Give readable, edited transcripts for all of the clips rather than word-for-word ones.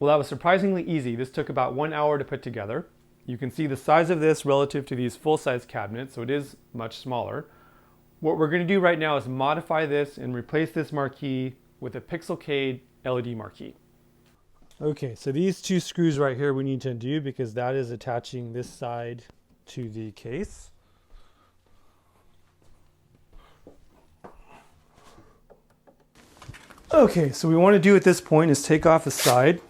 Well, that was surprisingly easy. This took about 1 hour to put together. You can see the size of this relative to these full-size cabinets, so it is much smaller. What we're going to do right now is modify this and replace this marquee with a Pixelcade LED marquee. Okay, so these two screws right here we need to undo because that is attaching this side to the case. Okay, so what we want to do at this point is take off the side.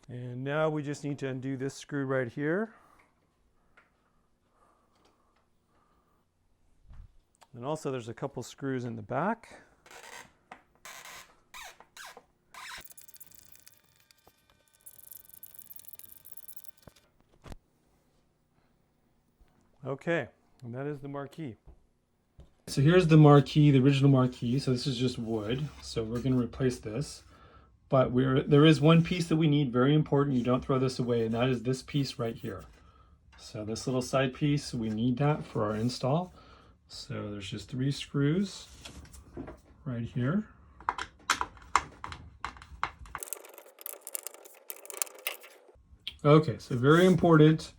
And now we just need to undo this screw right here. And also there's a couple screws in the back. Okay, and that is the marquee. So here's the marquee, the original marquee. So this is just wood. So we're going to replace this. But there is one piece that we need, very important. You don't throw this away, and that is this piece right here. So this little side piece, we need that for our install. So there's just 3 screws right here. Okay, so very important.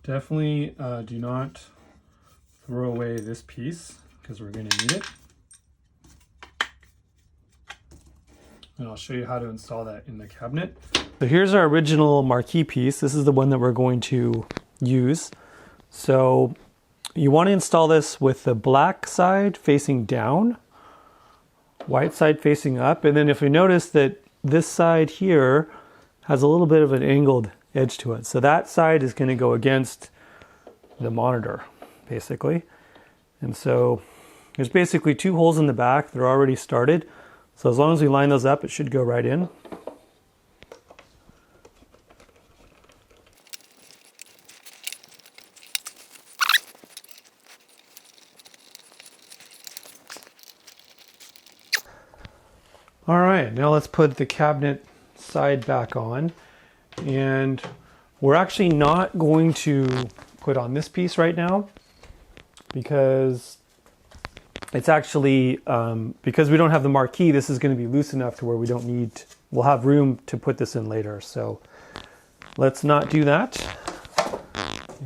Definitely do not throw away this piece because we're going to need it. And I'll show you how to install that in the cabinet. So here's our original marquee piece. This is the one that we're going to use. So you want to install this with the black side facing down, white side facing up. And then if you notice that this side here has a little bit of an angled edge to it. So that side is going to go against the monitor, basically. And so there's basically 2 holes in the back. They're already started. So as long as we line those up, it should go right in. All right, now let's put the cabinet side back on. And we're actually not going to put on this piece right now because it's actually, because we don't have the marquee, this is going to be loose enough to where we'll have room to put this in later. So let's not do that.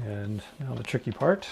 And now the tricky part.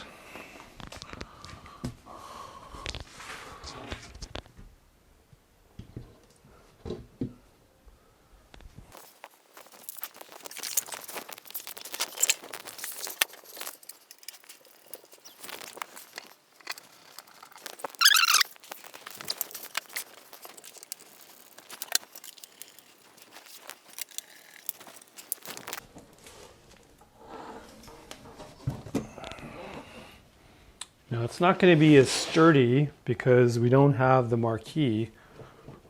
Now it's not going to be as sturdy because we don't have the marquee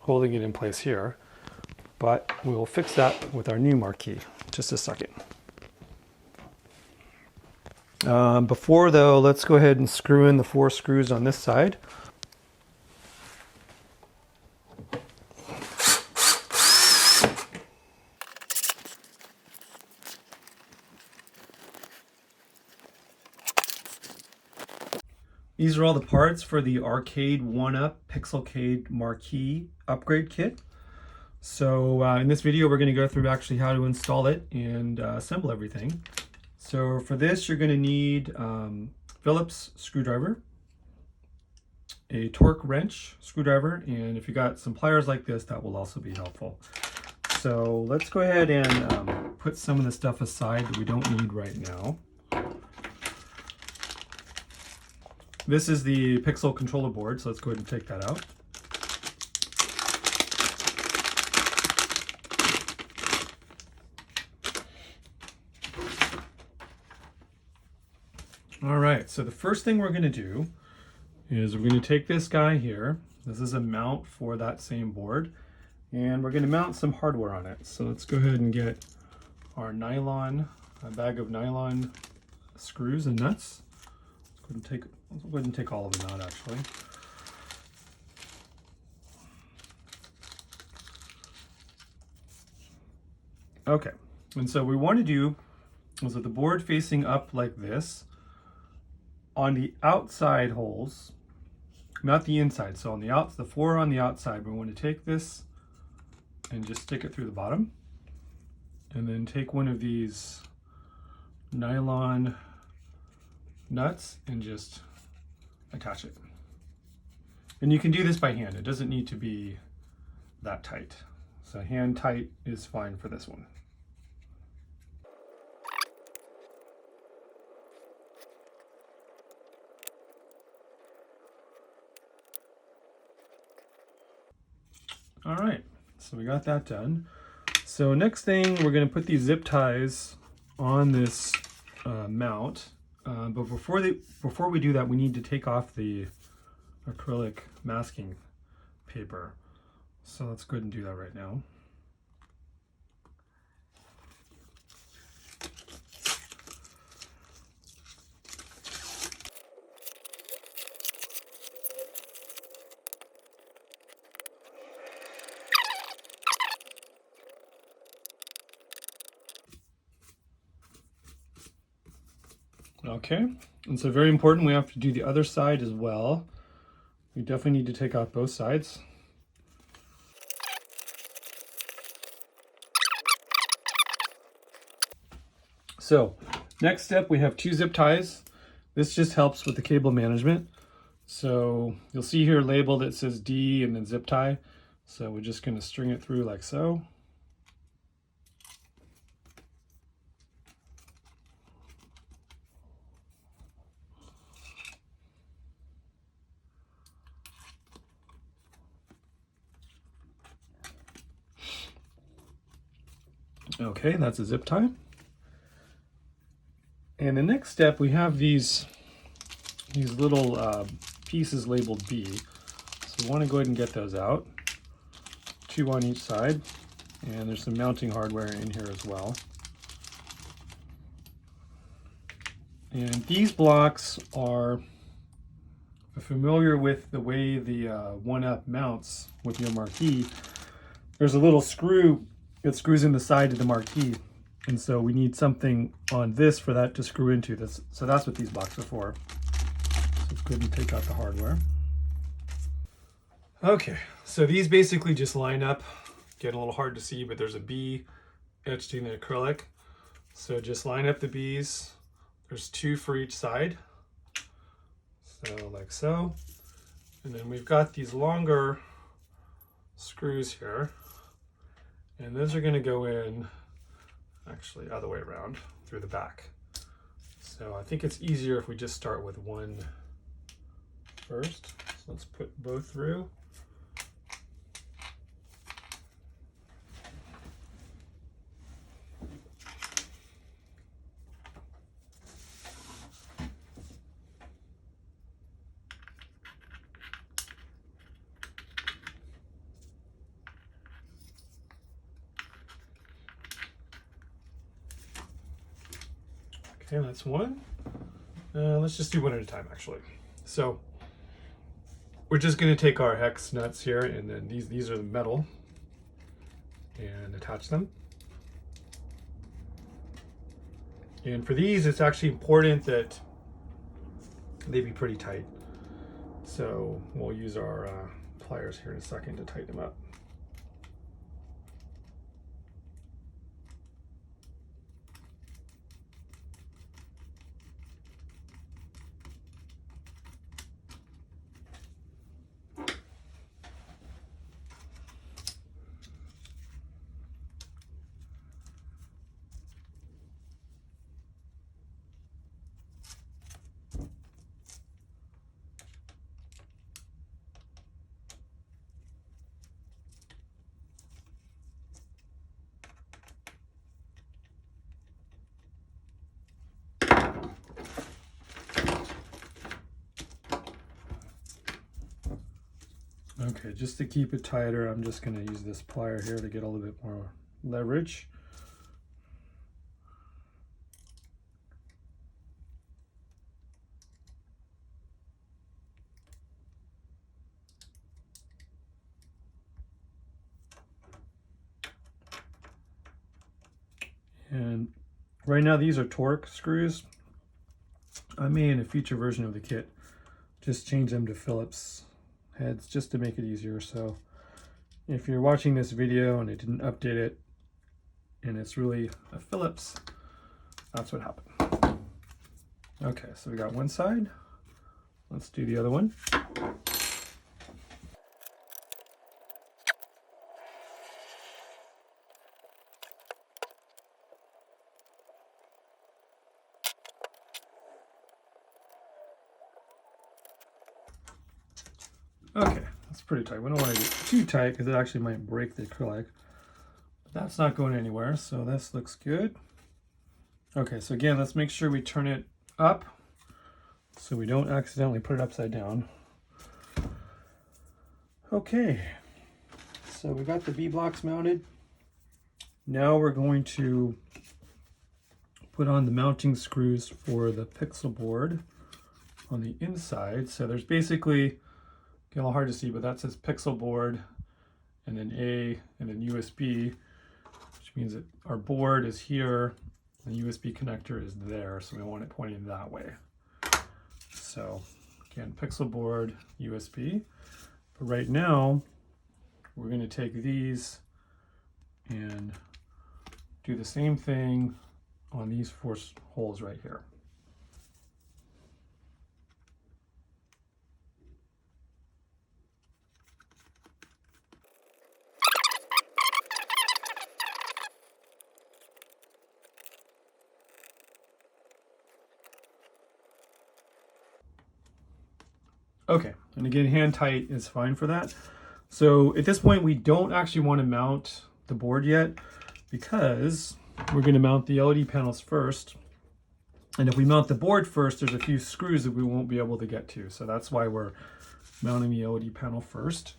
holding it in place here, but we will fix that with our new marquee. Just a second. Before though, let's go ahead and screw in the 4 screws on this side. These are all the parts for the Arcade1Up Pixelcade Marquee upgrade kit. So in this video, we're going to go through actually how to install it and assemble everything. So for this, you're going to need Phillips screwdriver, a torque wrench screwdriver, and if you got some pliers like this, that will also be helpful. So let's go ahead and put some of the stuff aside that we don't need right now. This is the Pixel controller board, so let's go ahead and take that out. All right, so the first thing we're going to do is we're going to take this guy here. This is a mount for that same board, and we're going to mount some hardware on it. So let's go ahead and get our nylon, a bag of nylon screws and nuts. Let's go ahead and take all of them out, actually. Okay, and so we want to do is with the board facing up like this, on the outside holes, not the inside. So on the 4 on the outside, we want to take this and just stick it through the bottom, and then take one of these nylon nuts and just attach it. And you can do this by hand. It doesn't need to be that tight. So hand tight is fine for this one. All right, so we got that done. So next thing, we're gonna put these zip ties on this mount. But before we do that, we need to take off the acrylic masking paper. So let's go ahead and do that right now. Okay, and so very important, we have to do the other side as well. We definitely need to take out both sides. So next step, we have 2 zip ties. This just helps with the cable management. So you'll see here labeled, it says D and then zip tie. So we're just going to string it through like so. Okay, that's a zip tie. And the next step, we have these little pieces labeled B. So we want to go ahead and get those out. 2 on each side. And there's some mounting hardware in here as well. And these blocks are, if you're familiar with the way the 1UP mounts with your Marquee, there's a little screw that screws in the side of the Marquee. And so we need something on this for that to screw into this. So that's what these blocks are for. So let's go ahead and take out the hardware. Okay, so these basically just line up. Getting a little hard to see, but there's a B etched in the acrylic. So just line up the B's. There's 2 for each side. So like so. And then we've got these longer screws here. And those are going to go in, actually other way around, through the back. So I think it's easier if we just start with one first. So let's put both through. Okay, that's one. Let's just do one at a time, actually. So we're just going to take our hex nuts here, and then these are the metal, and attach them. And for these, it's actually important that they be pretty tight. So we'll use our pliers here in a second to tighten them up. Okay, just to keep it tighter, I'm just going to use this plier here to get a little bit more leverage. And Right now these are Torque screws. I may in a future version of the kit just change them to Phillips heads just to make it easier. So if you're watching this video and I didn't update it and it's really a Phillips, that's what happened. Okay, so we got one side. Let's do the other one. Okay, that's pretty tight. We don't want to get too tight because it actually might break the acrylic. But that's not going anywhere, so this looks good. Okay, so again, let's make sure we turn it up so we don't accidentally put it upside down. Okay, so we got the B blocks mounted. Now we're going to put on the mounting screws for the Pixel board on the inside. So there's basically, a little hard to see, but that says Pixel board and then A and then USB, which means that our board is here, the USB connector is there, so we want it pointing that way. So again, Pixel board, USB. But right now, we're going to take these and do the same thing on these 4 holes right here. Okay, and again, hand tight is fine for that. So at this point, we don't actually want to mount the board yet because we're going to mount the LED panels first. And if we mount the board first, there's a few screws that we won't be able to get to. So that's why we're mounting the LED panel first.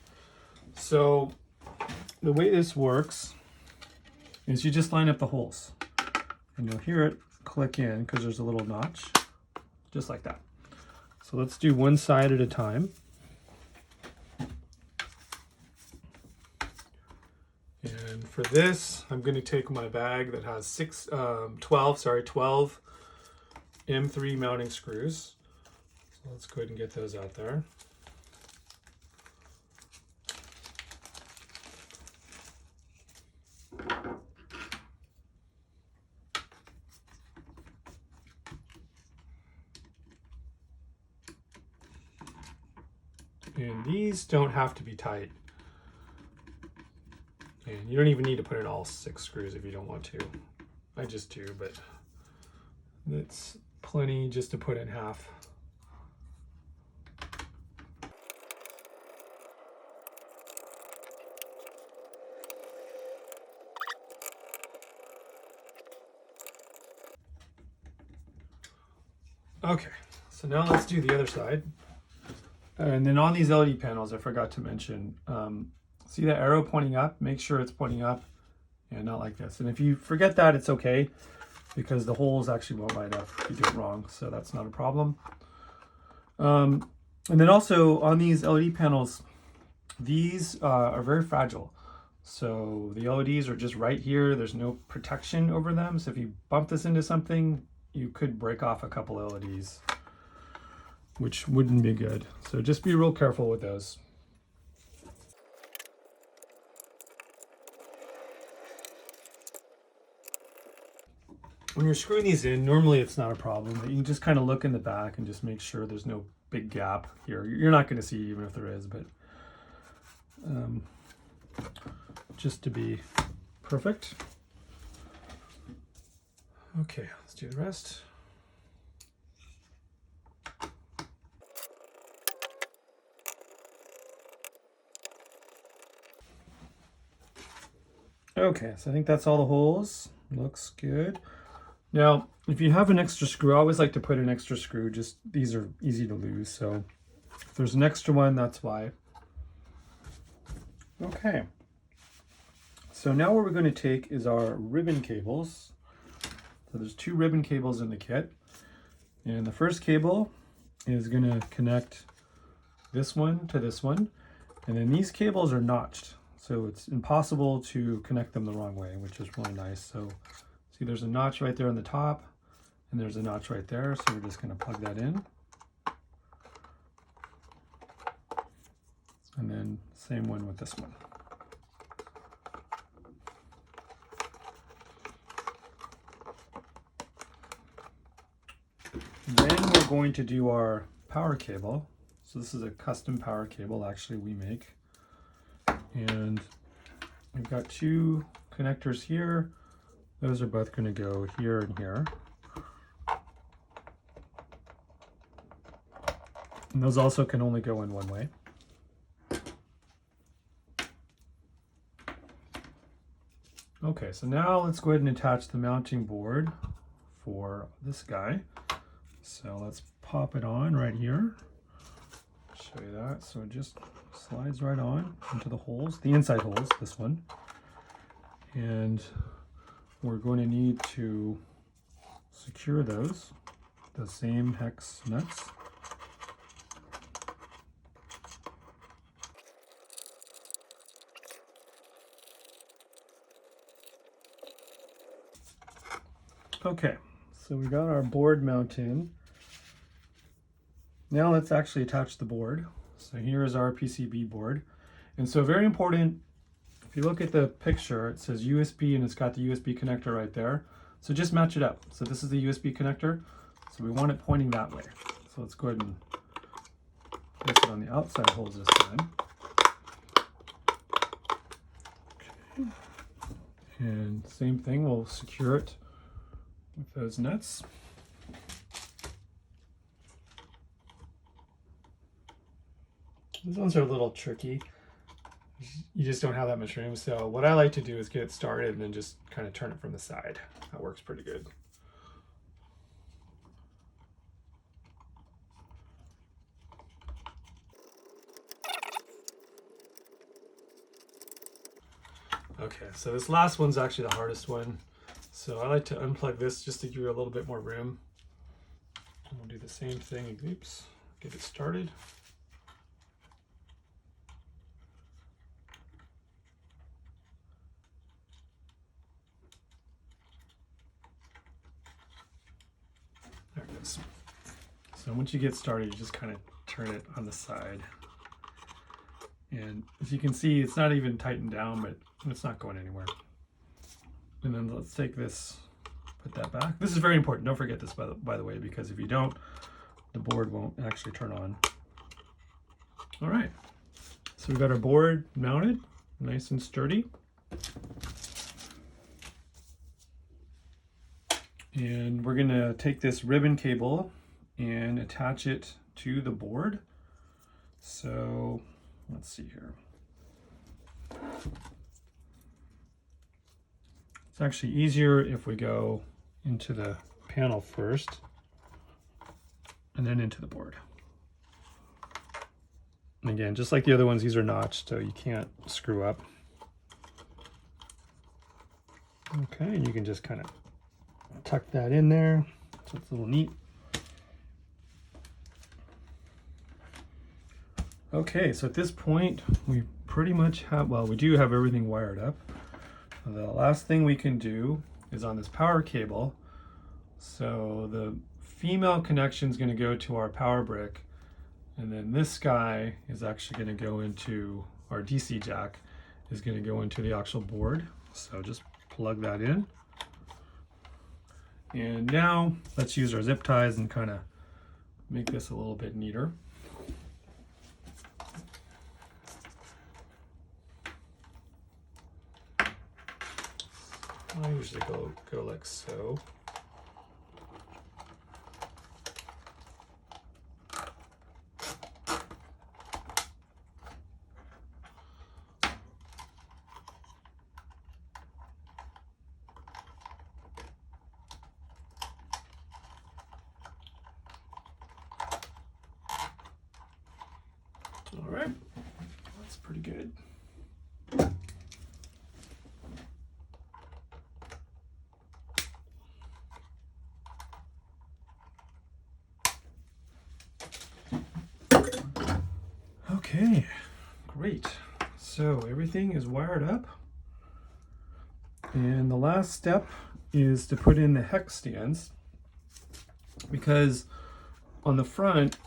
So the way this works is you just line up the holes and you'll hear it click in because there's a little notch, just like that. So let's do one side at a time. And for this, I'm going to take my bag that has 12 M3 mounting screws. So let's go ahead and get those out there. And these don't have to be tight. And you don't even need to put in all 6 screws if you don't want to. I just do, but it's plenty just to put in half. Okay, so now let's do the other side. And then on these LED panels, I forgot to mention, see that arrow pointing up? Make sure it's pointing up and not like this. And if you forget that, it's okay because the holes actually won't light up if you do it wrong. So that's not a problem. And then also on these LED panels, these are very fragile. So the LEDs are just right here. There's no protection over them. So if you bump this into something, you could break off a couple LEDs, which wouldn't be good. So just be real careful with those. When you're screwing these in, normally it's not a problem, but you can just kind of look in the back and just make sure there's no big gap here. You're not going to see even if there is, but just to be perfect. Okay, let's do the rest. Okay, so I think that's all the holes. Looks good. Now, if you have an extra screw, I always like to put an extra screw. Just these are easy to lose, so if there's an extra one, that's why. Okay. So now what we're going to take is our ribbon cables. So there's 2 ribbon cables in the kit. And the first cable is going to connect this one to this one. And then these cables are notched. So it's impossible to connect them the wrong way, which is really nice. So see See, there's a notch right there on the top, and there's a notch right there, so we're just going to plug that in. And then same one with this one. Then we're going to do our power cable. So this is a custom power cable actually we make. And we've got two connectors here. Those are both going to go here and here. And those also can only go in one way. Okay, so now let's go ahead and attach the mounting board for this guy. So let's pop it on right here. Show you that. So it just slides right on into the holes, the inside holes, this one. And we're going to need to secure those, the same hex nuts. Okay, so we got our board mount in. Now let's actually attach the board. So here is our PCB board. And so very important, if you look at the picture, it says USB and it's got the USB connector right there. So just match it up. So this is the USB connector. So we want it pointing that way. So let's go ahead and place it on the outside holes this time. Okay. And same thing, we'll secure it with those nuts. These ones are a little tricky. You just don't have that much room. So what I like to do is get it started and then just kind of turn it from the side. That works pretty good. Okay, so this last one's actually the hardest one. So I like to unplug this just to give you a little bit more room. And we'll do the same thing. Oops, get it started. There it goes. So once you get started, you just kind of turn it on the side. And as you can see, it's not even tightened down, but it's not going anywhere. And then let's take this, put that back. This is very important. Don't forget this, by the way, because if you don't, the board won't actually turn on. All right. So we've got our board mounted, nice and sturdy. And we're gonna take this ribbon cable and attach it to the board. So let's see here. It's actually easier if we go into the panel first and then into the board. And again, just like the other ones, these are notched, so you can't screw up. Okay, and you can just kind of tuck that in there, so it's a little neat. Okay, so at this point, we pretty much have, well, we do have everything wired up. The last thing we can do is on this power cable. So the female connection is going to go to our power brick, and then this guy is actually going to go into our DC jack, is going to go into the actual board. So just plug that in. And now let's use our zip ties and kind of make this a little bit neater. I usually go like so. All right, that's pretty good. Okay, great. So everything is wired up. And the last step is to put in the hex stands, because on the front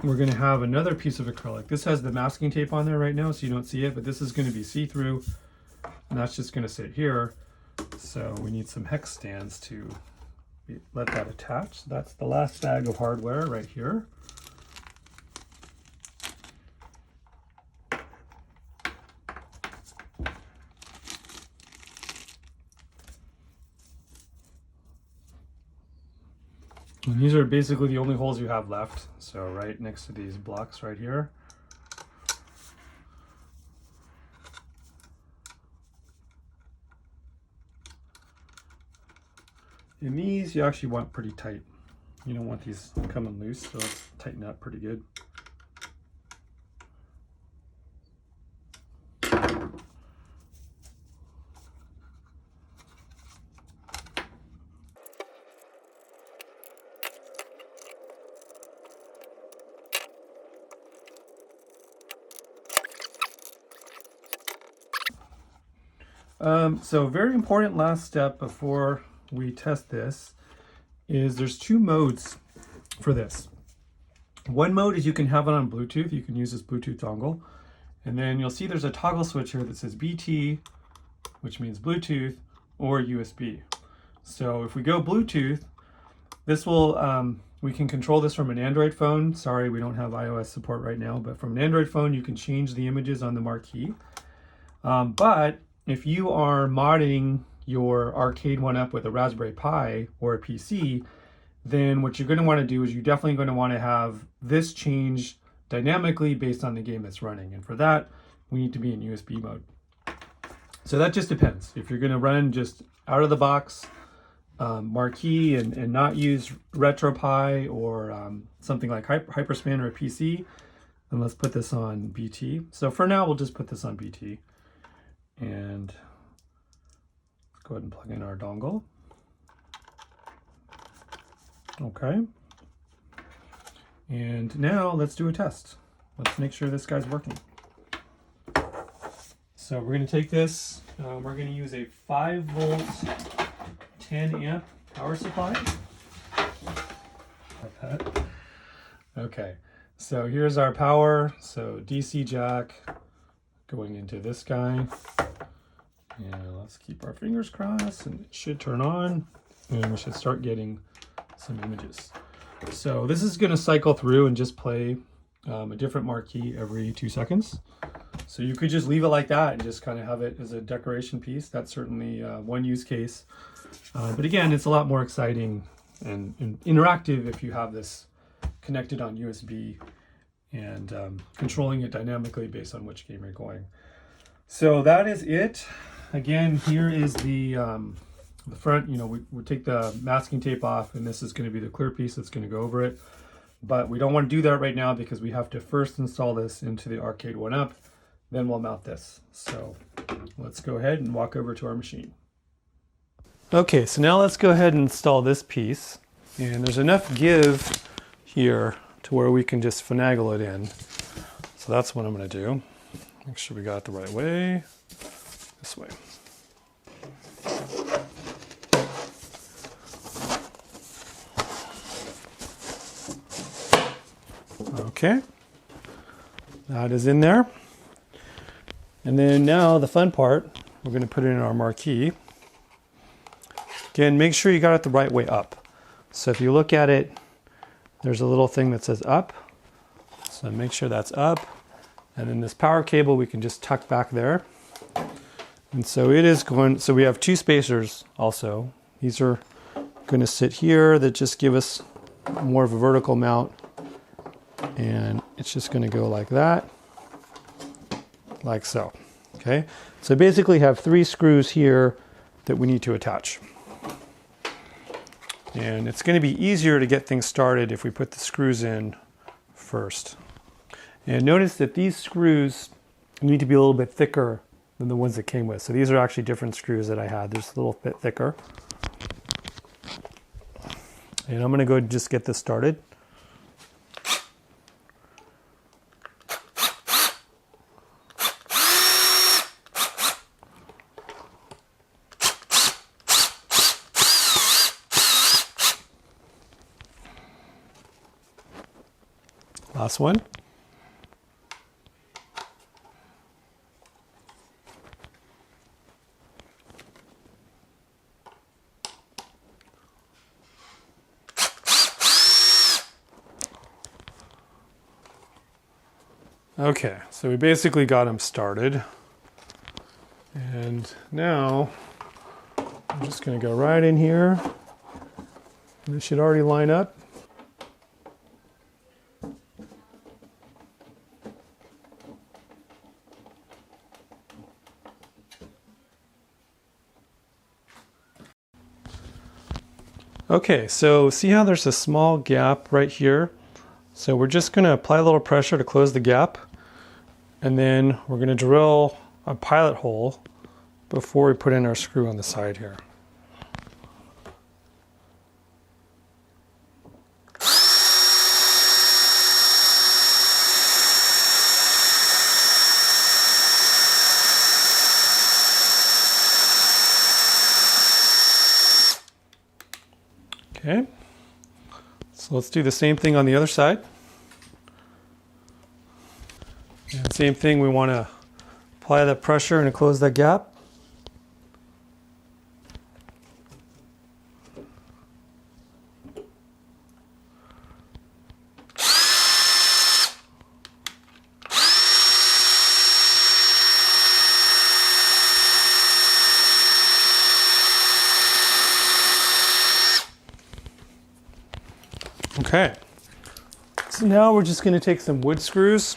we're going to have another piece of acrylic. This has the masking tape on there right now, so you don't see it, but this is going to be see-through, and that's just going to sit here. So we need some hex stands to let that attach. That's the last bag of hardware right here. And these are basically the only holes you have left. So right next to these blocks right here. And these you actually want pretty tight. You don't want these coming loose, so let's tighten up pretty good. So very important last step before we test this is there's two modes for this. One mode is you can have it on Bluetooth. You can use this Bluetooth dongle. And then you'll see there's a toggle switch here that says BT, which means Bluetooth, or USB. So if we go Bluetooth, this will, we can control this from an Android phone. Sorry, we don't have iOS support right now, but from an Android phone, you can change the images on the Marquee. But if you are modding your Arcade1Up with a Raspberry Pi or a PC, then what you're going to want to do is you're definitely going to want to have this change dynamically based on the game that's running. And for that, we need to be in USB mode. So that just depends. If you're going to run just out of the box Marquee and not use RetroPie or something like Hyperspan or a PC, then let's put this on BT. So for now, we'll just put this on BT. And let's go ahead and plug in our dongle. Okay. And now let's do a test. Let's make sure this guy's working. So we're going to take this, we're going to use a 5-volt, 10-amp power supply. Like that. Okay, so here's our power. So DC jack going into this guy. And let's keep our fingers crossed, and it should turn on, and we should start getting some images. So this is going to cycle through and just play a different Marquee every 2 seconds. So you could just leave it like that and just kind of have it as a decoration piece. That's certainly one use case. But again, it's a lot more exciting and interactive if you have this connected on USB and controlling it dynamically based on which game you're going. So that is it. Again, here is the front. You know, we take the masking tape off, and this is going to be the clear piece that's going to go over it. But we don't want to do that right now because we have to first install this into the Arcade1Up. Then we'll mount this. So let's go ahead and walk over to our machine. Okay, so now let's go ahead and install this piece. And there's enough give here to where we can just finagle it in. So that's what I'm going to do. Make sure we got it the right way. This way. Okay, that is in there. And then now the fun part, we're going to put it in our Marquee. Again, make sure you got it the right way up. So if you look at it, there's a little thing that says up. So make sure that's up. And then this power cable we can just tuck back there. And so it is going, so we have 2 spacers also. These are going to sit here that just give us more of a vertical mount. And it's just going to go like that, like so. Okay, so basically have 3 screws here that we need to attach. And it's going to be easier to get things started if we put the screws in first. And notice that these screws need to be a little bit thicker than the ones that came with. So these are actually different screws that I had. They're just a little bit thicker. And I'm going to go just get this started. last one. Okay, so we basically got them started. And now I'm just going to go right in here. And it should already line up. Okay, so see how there's a small gap right here? So we're just going to apply a little pressure to close the gap, and then we're going to drill a pilot hole before we put in our screw on the side here. Okay, so let's do the same thing on the other side. And same thing, we want to apply that pressure and close that gap. Okay, so now we're just going to take some wood screws,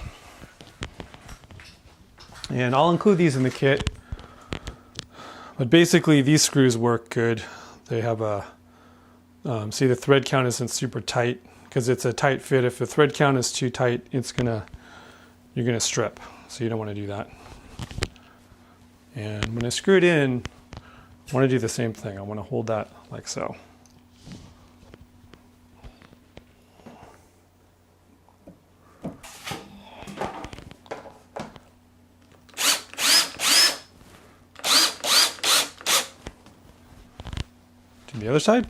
and I'll include these in the kit, but basically these screws work good. They have a, see the thread count isn't super tight because it's a tight fit. If the thread count is too tight, you're gonna strip, so you don't want to do that. And when I screw it in, I want to do the same thing. I want to hold that like so. The other side.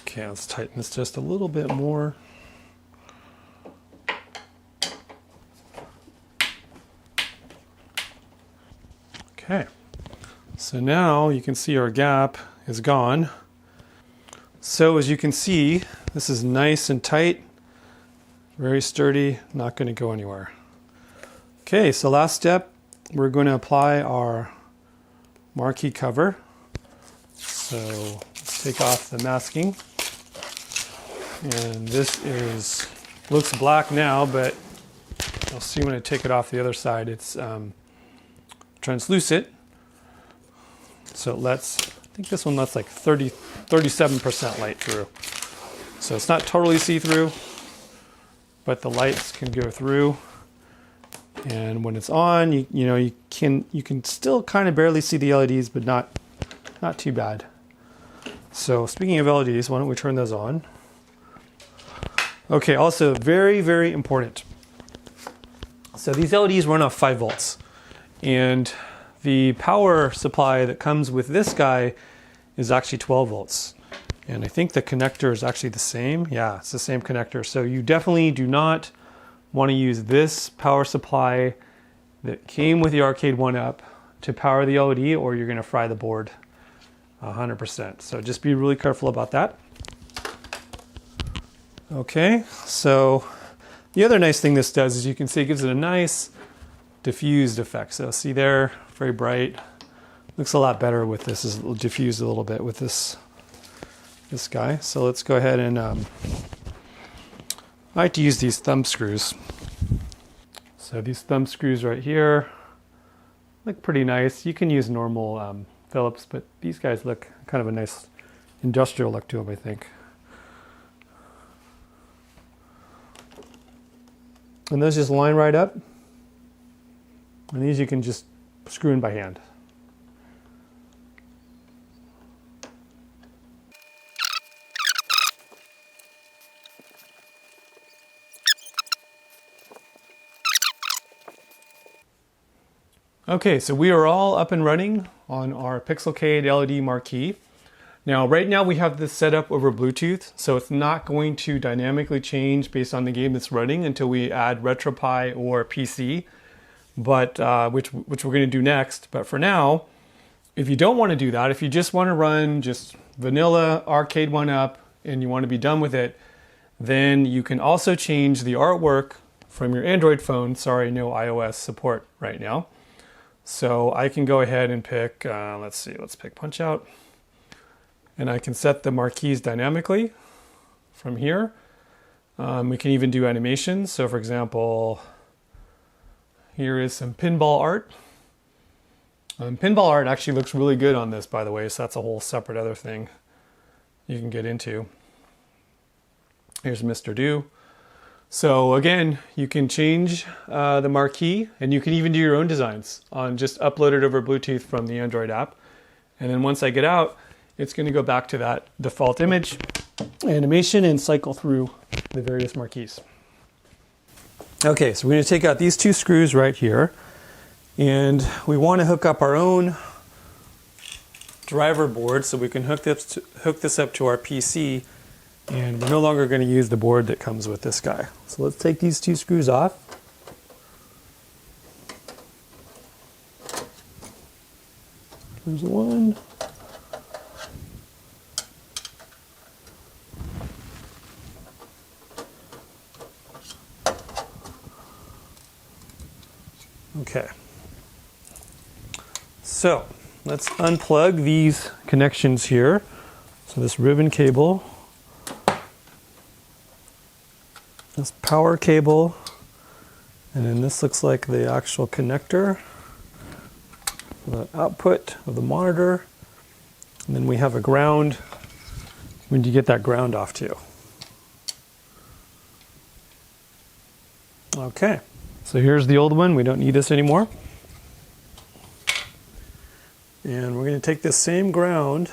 Okay, let's tighten this just a little bit more. Okay. So now you can see our gap is gone. So as you can see, this is nice and tight, very sturdy, not going to go anywhere. Okay, so last step, we're going to apply our marquee cover. So let's take off the masking. And this looks black now, but you'll see when I take it off the other side, it's translucent. So it lets, I think this one lets like 37% light through. So it's not totally see-through, but the lights can go through. And when it's on, you can still kind of barely see the LEDs, but not too bad. So speaking of LEDs, why don't we turn those on? Okay, also very, very important. So these LEDs run off 5 volts. And the power supply that comes with this guy is actually 12 volts. And I think the connector is actually the same. Yeah, it's the same connector. So you definitely do not want to use this power supply that came with the Arcade1Up to power the LED, or you're going to fry the board 100%. So just be really careful about that. Okay, so the other nice thing this does is you can see it gives it a nice diffused effect. So see there, very bright. Looks a lot better with this. Is diffused a little bit with this guy. So let's go ahead and I like to use these thumb screws. So these thumb screws right here look pretty nice. You can use normal Phillips, but these guys look kind of a nice industrial look to them, I think. And those just line right up. And these you can just screw in by hand. Okay, so we are all up and running on our Pixelcade LED marquee. Now, right now we have this set up over Bluetooth, so it's not going to dynamically change based on the game that's running until we add RetroPie or PC, but which we're going to do next. But for now, if you don't want to do that, if you just want to run just vanilla Arcade1Up and you want to be done with it, then you can also change the artwork from your Android phone. Sorry, no iOS support right now. So I can go ahead and pick, let's pick Punch Out. And I can set the marquees dynamically from here. We can even do animations. So for example, here is some pinball art. Pinball art actually looks really good on this, by the way, so that's a whole separate other thing you can get into. Here's Mr. Do. So again, you can change the marquee, and you can even do your own designs on just upload it over Bluetooth from the Android app. And then once I get out, it's going to go back to that default image, animation, and cycle through the various marquees. Okay, so we're going to take out these two screws right here, and we want to hook up our own driver board so we can hook this up to our PC, and we're no longer going to use the board that comes with this guy. So let's take these two screws off. There's one. Okay, so let's unplug these connections here. So this ribbon cable, this power cable, and then this looks like the actual connector, the output of the monitor, and then we have a ground. We need to get that ground off too. Okay. So here's the old one. We don't need this anymore. And we're going to take this same ground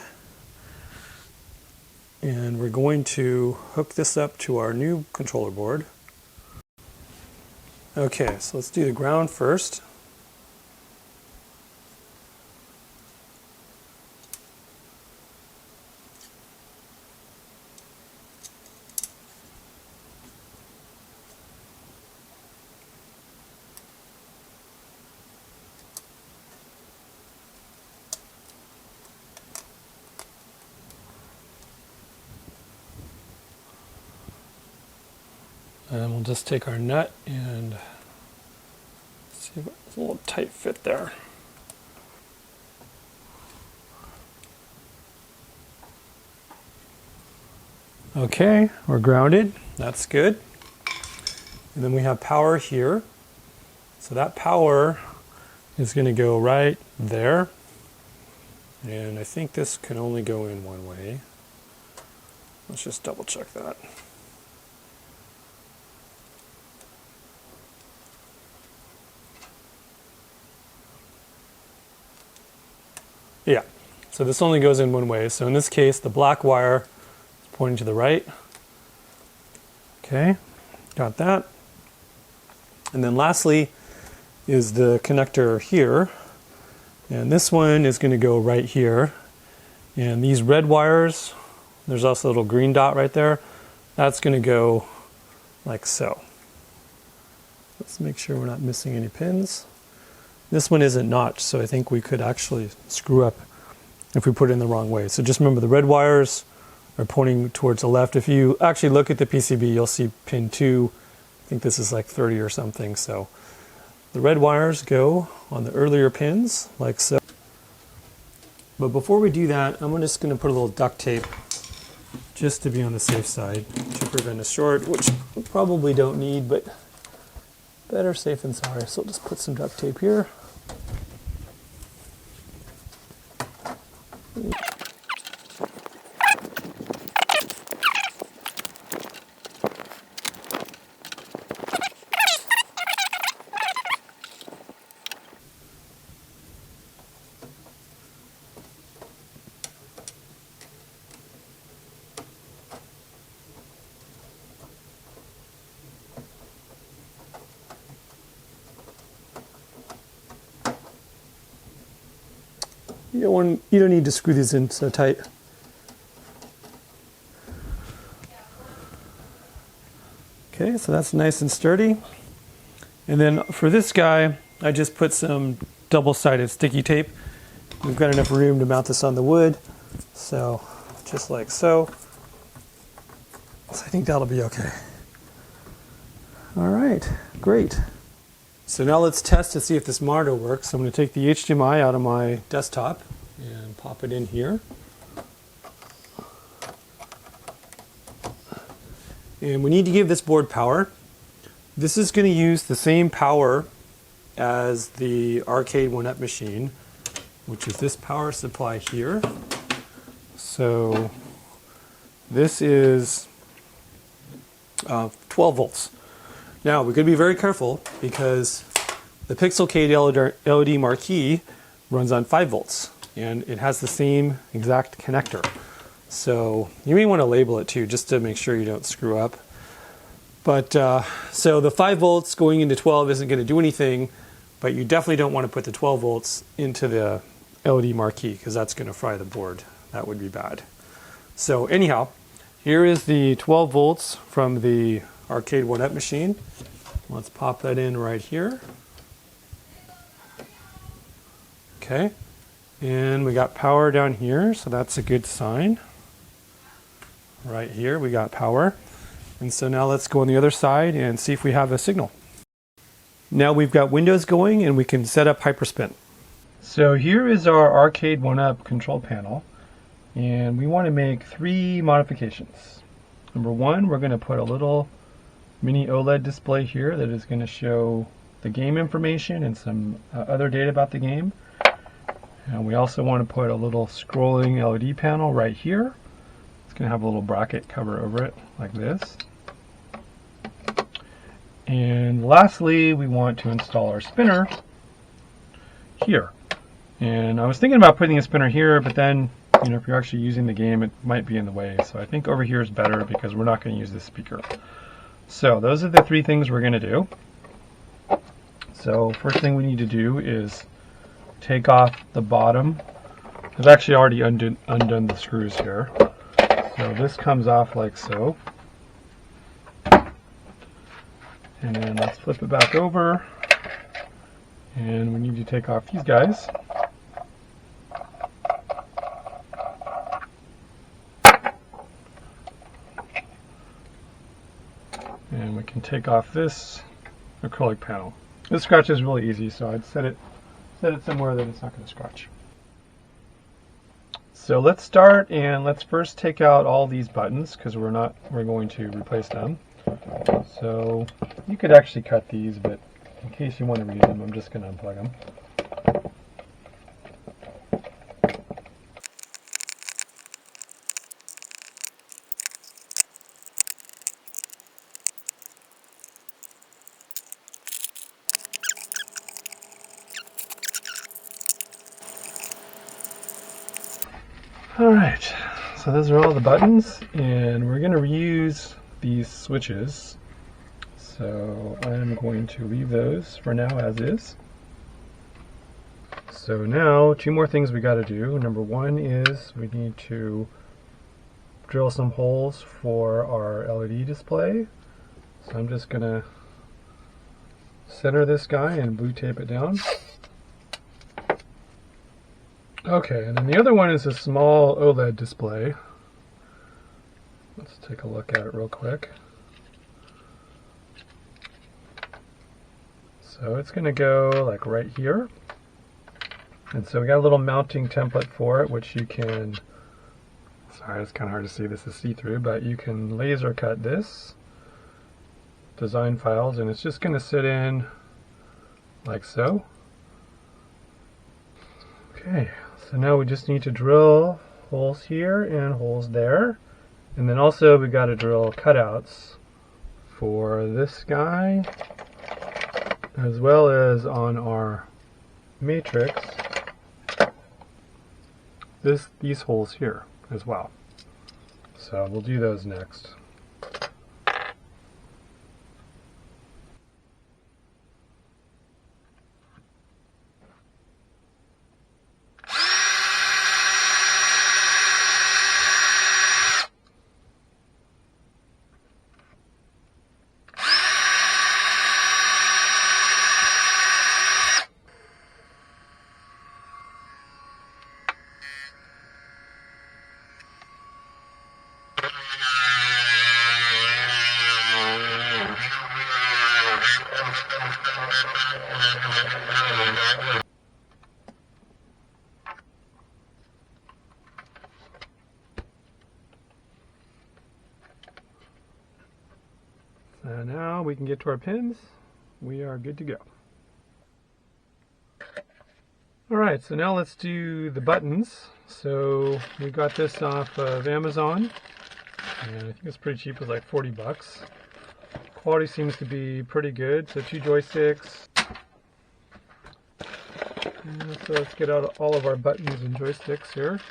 and we're going to hook this up to our new controller board. Okay, so let's do the ground first. And we'll just take our nut and see if it's a little tight fit there. Okay, we're grounded. That's good. And then we have power here. So that power is going to go right there. And I think this can only go in one way. Let's just double check that. Yeah, so this only goes in one way. So in this case, the black wire is pointing to the right. Okay, got that. And then lastly is the connector here. And this one is going to go right here. And these red wires, there's also a little green dot right there. That's going to go like so. Let's make sure we're not missing any pins. This one isn't notched, so I think we could actually screw up if we put it in the wrong way. So just remember the red wires are pointing towards the left. If you actually look at the PCB, you'll see pin 2. I think this is like 30 or something. So the red wires go on the earlier pins, like so. But before we do that, I'm just going to put a little duct tape just to be on the safe side to prevent a short, which we probably don't need, but better safe than sorry. So I'll just put some duct tape here. You don't need to screw these in so tight. Okay, so that's nice and sturdy. And then for this guy, I just put some double-sided sticky tape. We've got enough room to mount this on the wood, so just like so. So I think that'll be okay. All right, great. So now let's test to see if this monitor works. So I'm going to take the HDMI out of my desktop and pop it in here. And we need to give this board power. This is going to use the same power as the Arcade1Up machine, which is this power supply here. So this is 12 volts. Now we're going to be very careful because the Pixelcade LED Marquee runs on 5 volts and it has the same exact connector. So you may want to label it too, just to make sure you don't screw up. But so the 5 volts going into 12 isn't going to do anything, but you definitely don't want to put the 12 volts into the LED Marquee because that's going to fry the board. That would be bad. So anyhow, here is the 12 volts from the Arcade1Up machine. Let's pop that in right here. Okay, and we got power down here, so that's a good sign. Right here we got power. And so now let's go on the other side and see if we have a signal. Now we've got Windows going and we can set up Hyperspin. So here is our Arcade1Up control panel, and we want to make 3 modifications. Number 1, we're going to put a little mini OLED display here that is going to show the game information and some other data about the game. And we also want to put a little scrolling LED panel right here. It's going to have a little bracket cover over it like this. And lastly, we want to install our spinner here. And I was thinking about putting a spinner here, but then, if you're actually using the game, it might be in the way. So I think over here is better because we're not going to use this speaker. So those are the 3 things we're going to do. So first thing we need to do is take off the bottom. I've actually already undone the screws here. So this comes off like so. And then let's flip it back over. And we need to take off these guys. And we can take off this acrylic panel. This scratch is really easy, so I'd set it somewhere that it's not going to scratch. So let's start, and let's first take out all these buttons because we're going to replace them. So you could actually cut these, but in case you want to read them, I'm just going to unplug them. Alright, so those are all the buttons, and we're going to reuse these switches. So I'm going to leave those for now as is. So now 2 more things we got to do. Number 1 is we need to drill some holes for our LED display. So I'm just going to center this guy and blue tape it down. Okay, and then the other one is a small OLED display. Let's take a look at it real quick. So it's going to go like right here. And so we got a little mounting template for it, which you can, sorry, it's kind of hard to see, this is see-through, but you can laser cut this, design files, and it's just going to sit in like so. Okay, so now we just need to drill holes here and holes there. And then also we got to drill cutouts for this guy, as well as on our matrix, these holes here as well. So we'll do those next. And now we can get to our pins. We are good to go. Alright, so now let's do the buttons. So we got this off of Amazon, and I think it's pretty cheap. It was like 40 bucks. Quality seems to be pretty good. So 2 joysticks. And so let's get out all of our buttons and joysticks here.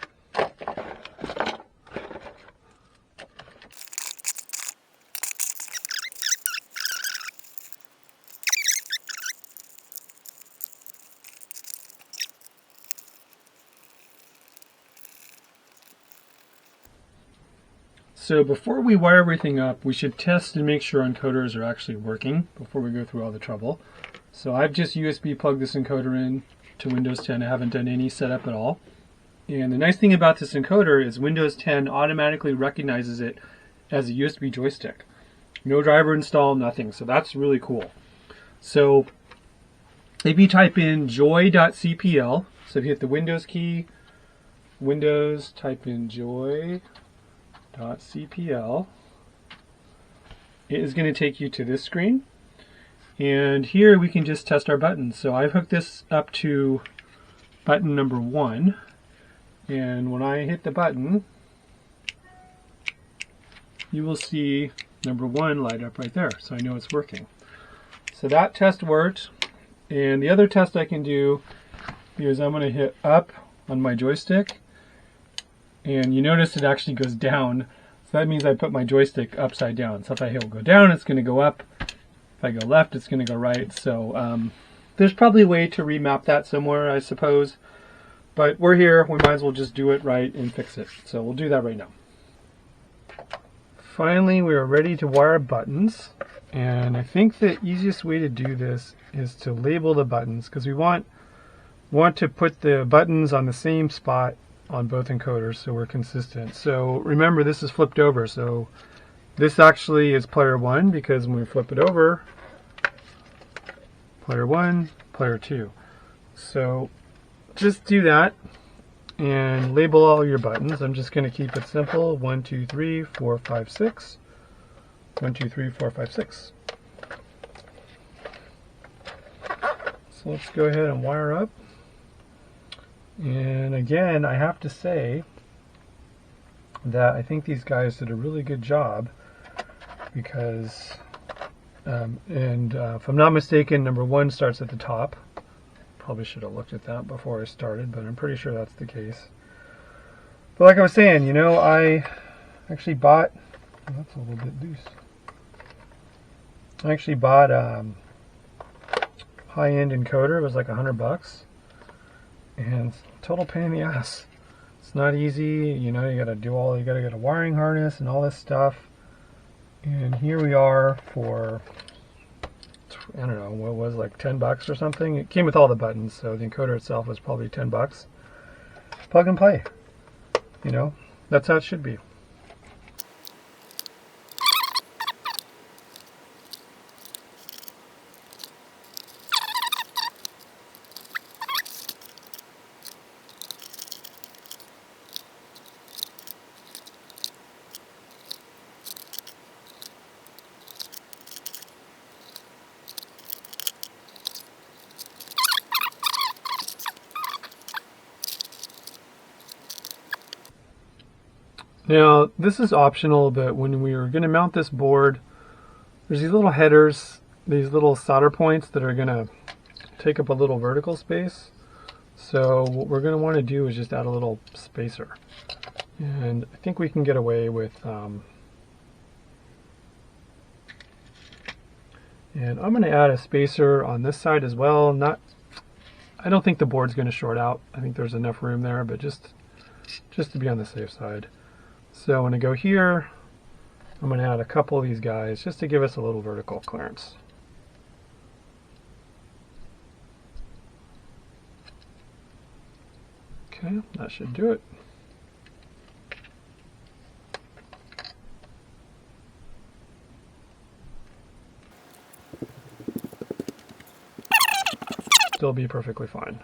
So before we wire everything up, we should test and make sure encoders are actually working before we go through all the trouble. So I've just USB plugged this encoder in to Windows 10. I haven't done any setup at all. And the nice thing about this encoder is Windows 10 automatically recognizes it as a USB joystick. No driver install, nothing. So that's really cool. So if you type in joy.cpl, so if you hit the Windows key, Windows, type in joy.cpl, it is going to take you to this screen. And here we can just test our buttons. So I've hooked this up to button number 1. And when I hit the button, you will see number 1 light up right there. So I know it's working. So that test worked. And the other test I can do is I'm going to hit up on my joystick. And you notice it actually goes down. So that means I put my joystick upside down. So if I hit go down, it's going to go up. If I go left, it's going to go right. So there's probably a way to remap that somewhere, I suppose. But we're here. We might as well just do it right and fix it. So we'll do that right now. Finally, we are ready to wire buttons. And I think the easiest way to do this is to label the buttons, because we want to put the buttons on the same spot on both encoders so we're consistent. So remember, this is flipped over. So this actually is player 1, because when we flip it over, player 1, player 2. So just do that and label all your buttons. I'm just going to keep it simple. 1, 2, 3, 4, 5, 6. 1, 2, 3, 4, 5, 6. So let's go ahead and wire up. And again, I have to say that I think these guys did a really good job, because if I'm not mistaken, number 1 starts at the top. Probably should have looked at that before I started, but I'm pretty sure that's the case. But like I was saying, you know, I actually bought, oh, that's a little bit loose. I actually bought a high-end encoder. It was like $100, and it's a total pain in the ass. It's not easy, you know. You got to get a wiring harness and all this stuff. And here we are for, I don't know, what was like $10 or something. It came with all the buttons, so the encoder itself was probably $10. Plug and play. You know, that's how it should be. Now, this is optional, but when we were going to mount this board, there's these little headers, these little solder points that are going to take up a little vertical space. So what we're going to want to do is just add a little spacer. And I think we can get away with, and I'm going to add a spacer on this side as well. I don't think the board's going to short out. I think there's enough room there, but just to be on the safe side. So when I go here, I'm going to add a couple of these guys just to give us a little vertical clearance. Okay, that should do it. Still be perfectly fine.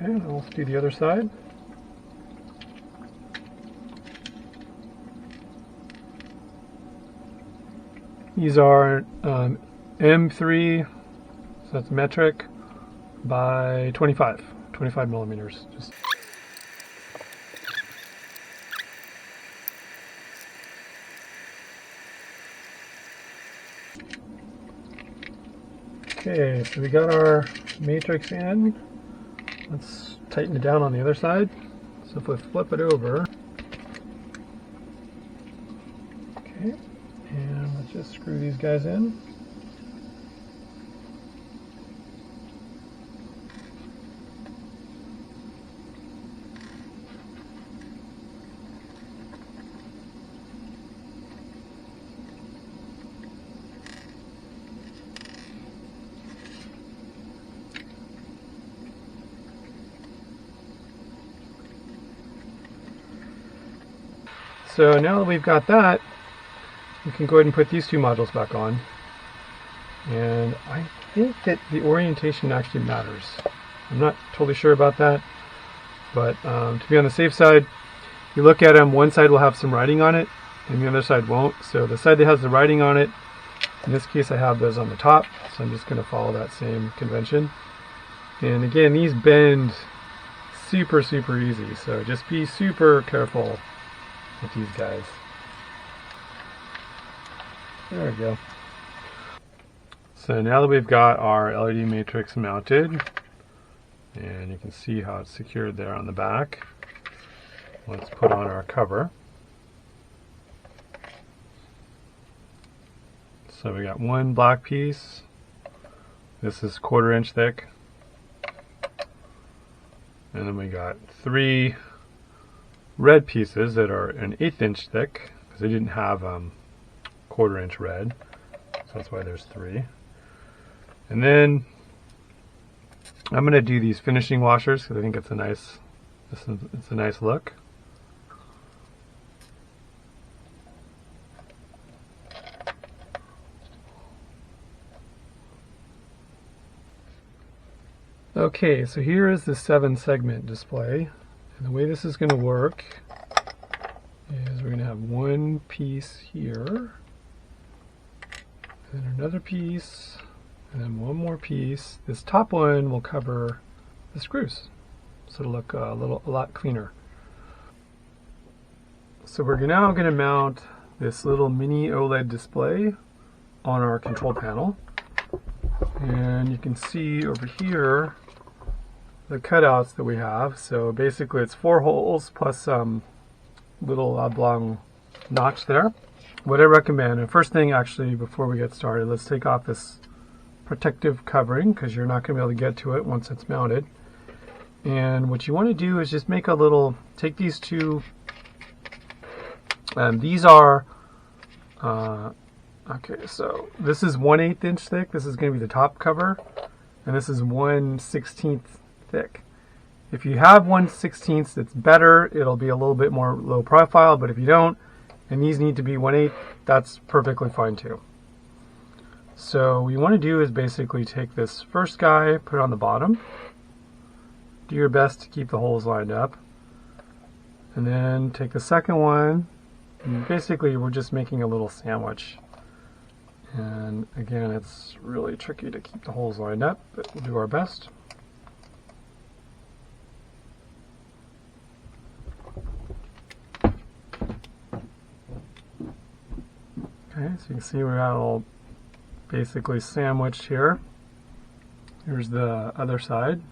Okay, now let's do the other side. These are M3, so that's metric, by 25 millimeters. Okay, so we got our matrix in. Let's tighten it down on the other side. So if we flip it over, okay, and let's just screw these guys in. So now that we've got that, we can go ahead and put these two modules back on. And I think that the orientation actually matters. I'm not totally sure about that, but to be on the safe side, you look at them, one side will have some writing on it, and the other side won't. So the side that has the writing on it, in this case I have those on the top, so I'm just going to follow that same convention. And again, these bend super easy, so just be super careful with these guys. There we go. So now that we've got our LED matrix mounted, and you can see how it's secured there on the back, let's put on our cover. So we got one black piece. This is 1/4 inch thick. And then we got 3 red pieces that are an 1/8 inch thick, because they didn't have 1/4 inch red, so that's why there's 3. And then I'm going to do these finishing washers because I think it's a nice, it's a nice look. Okay, so here is the 7-segment display. And the way this is going to work is we're going to have one piece here, and then another piece, and then one more piece. This top one will cover the screws, so it'll look a lot cleaner. So we're now going to mount this little mini OLED display on our control panel, and you can see over here the cutouts that we have. So basically it's 4 holes plus some little oblong notch there. What I recommend, and first thing actually before we get started, let's take off this protective covering because you're not going to be able to get to it once it's mounted. And what you want to do is just make a little, take these two, and these are okay, so this is 1/8 inch thick. This is going to be the top cover, and this is 1/16 thick. If you have 1/16, it's better. It'll be a little bit more low profile, but if you don't, and these need to be 1/8, that's perfectly fine too. So what you want to do is basically take this first guy, put it on the bottom, do your best to keep the holes lined up, and then take the second one, and basically we're just making a little sandwich. And again, it's really tricky to keep the holes lined up, but we'll do our best. Okay, so you can see we're all basically sandwiched here. Here's the other side.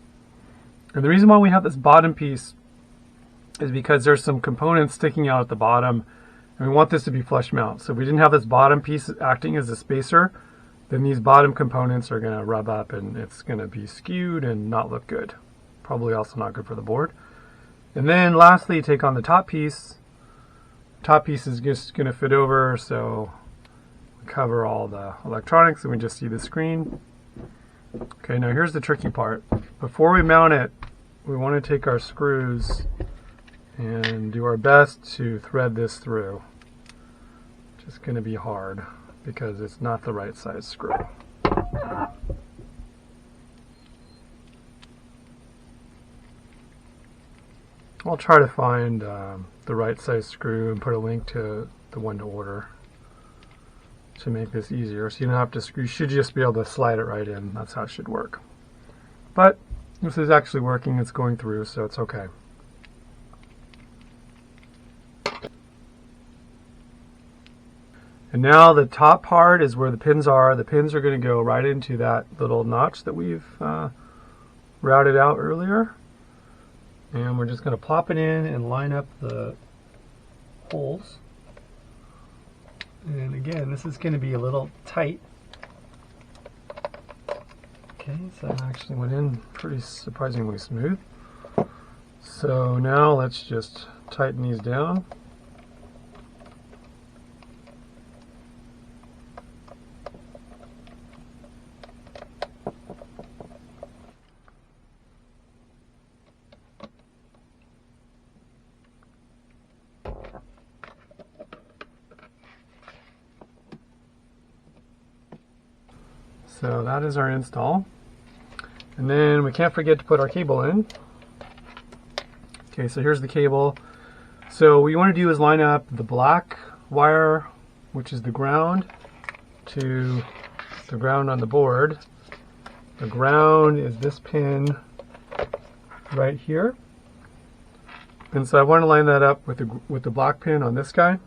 And the reason why we have this bottom piece is because there's some components sticking out at the bottom, and we want this to be flush mount. So if we didn't have this bottom piece acting as a spacer, then these bottom components are going to rub up and it's going to be skewed and not look good. Probably also not good for the board. And then lastly, take on the top piece. Top piece is just going to fit over, so cover all the electronics and we just see the screen. Okay, now here's the tricky part. Before we mount it, we want to take our screws and do our best to thread this through. It's going to be hard because it's not the right size screw. I'll try to find the right size screw and put a link to the one to order to make this easier. So you don't have to screw, you should just be able to slide it right in. That's how it should work. But this is actually working, it's going through, so it's okay. And now the top part is where the pins are. The pins are going to go right into that little notch that we've routed out earlier. And we're just going to plop it in and line up the holes. And again, this is going to be a little tight. Okay, so that actually went in pretty surprisingly smooth. So now let's just tighten these down. So that is our install. And then we can't forget to put our cable in. Okay, so here's the cable. So what you want to do is line up the black wire, which is the ground, to the ground on the board. The ground is this pin right here. And so I want to line that up with the black pin on this guy.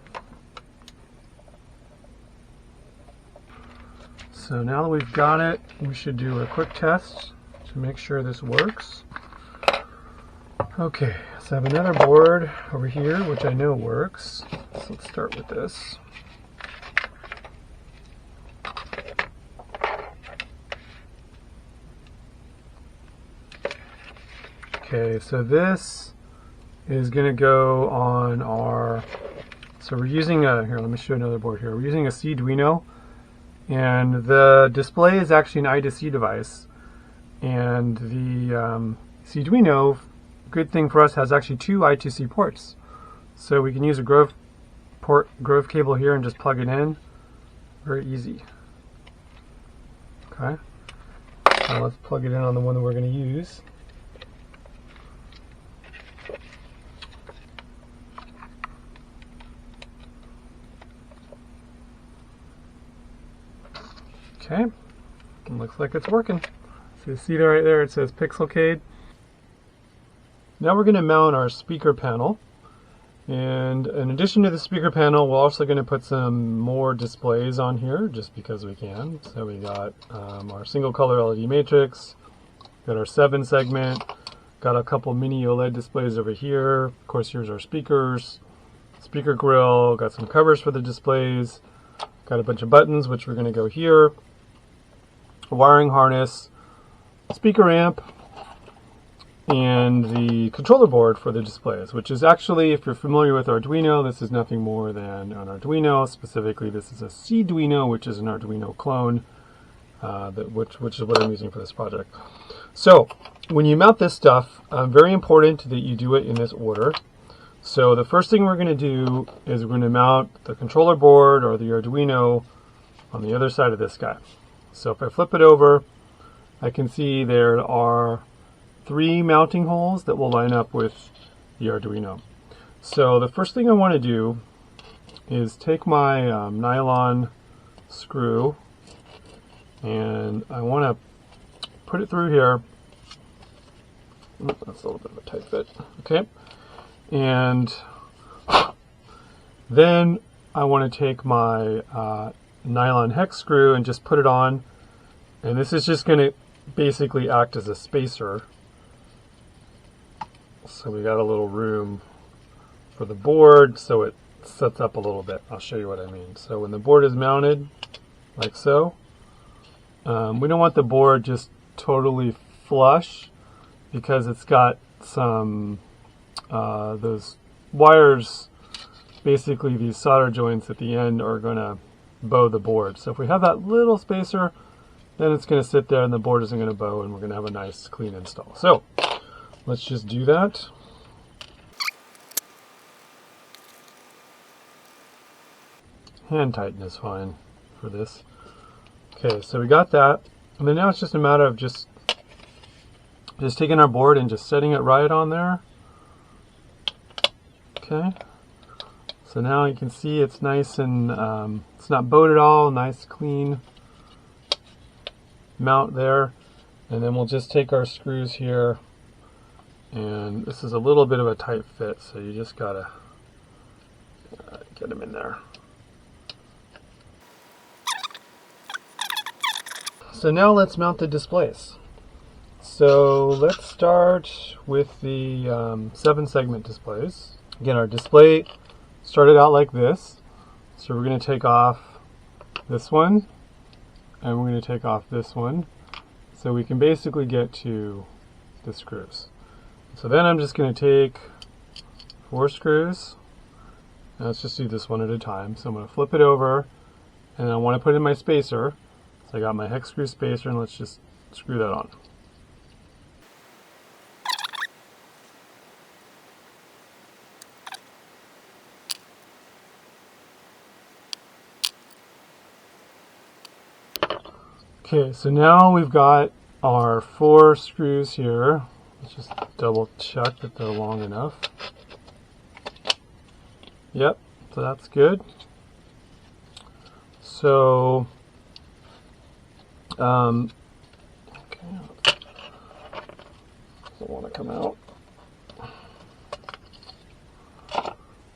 So now that we've got it, we should do a quick test to make sure this works. Okay, so I have another board over here, which I know works. So let's start with this. Okay, so this is going to go on our, so we're using a, here, let me show another board here. We're using a Arduino. And the display is actually an I2C device. And the Arduino, good thing for us, has actually two I2C ports. So we can use a Grove cable here and just plug it in. Very easy. Okay. Now let's plug it in on the one that we're going to use. Okay, it looks like it's working. So you see right there, it says Pixelcade. Now we're going to mount our speaker panel. And in addition to the speaker panel, we're also going to put some more displays on here, just because we can. So we got our single color LED matrix, got our 7 segment, got a couple mini OLED displays over here. Of course, here's our speakers, speaker grill, got some covers for the displays, got a bunch of buttons, which we're going to go here. Wiring harness, speaker amp, and the controller board for the displays, which is actually, if you're familiar with Arduino, this is nothing more than an Arduino. Specifically, this is a Cduino, which is an Arduino clone, which is what I'm using for this project. So when you mount this stuff, very important that you do it in this order. So the first thing we're going to do is we're going to mount the controller board or the Arduino on the other side of this guy. So if I flip it over, I can see there are 3 mounting holes that will line up with the Arduino. So the first thing I want to do is take my nylon screw and I want to put it through here. Oops, that's a little bit of a tight fit. Okay. And then I want to take my nylon hex screw and just put it on, and this is just going to basically act as a spacer. So we got a little room for the board, so it sets up a little bit. I'll show you what I mean. So when the board is mounted like so, we don't want the board just totally flush because it's got some those wires, basically these solder joints at the end, are going to bow the board. So if we have that little spacer, then it's going to sit there and the board isn't going to bow, and we're going to have a nice clean install. So let's just do that. Hand tighten is fine for this. Okay, so we got that, and then now it's just a matter of just taking our board and just setting it right on there. Okay. So now you can see it's nice and it's not bowed at all. Nice clean mount there. And then we'll just take our screws here, and this is a little bit of a tight fit, so you just gotta get them in there. So now let's mount the displays. So let's start with the 7-segment displays. Again, our display started out like this. So we're going to take off this one, and we're going to take off this one. So we can basically get to the screws. So then I'm just going to take 4 screws. And let's just do this one at a time. So I'm going to flip it over, and I want to put in my spacer. So I got my hex screw spacer, and let's just screw that on. Okay, so now we've got our 4 screws here. Let's just double check that they're long enough. Yep, so that's good. So, okay, doesn't want to come out.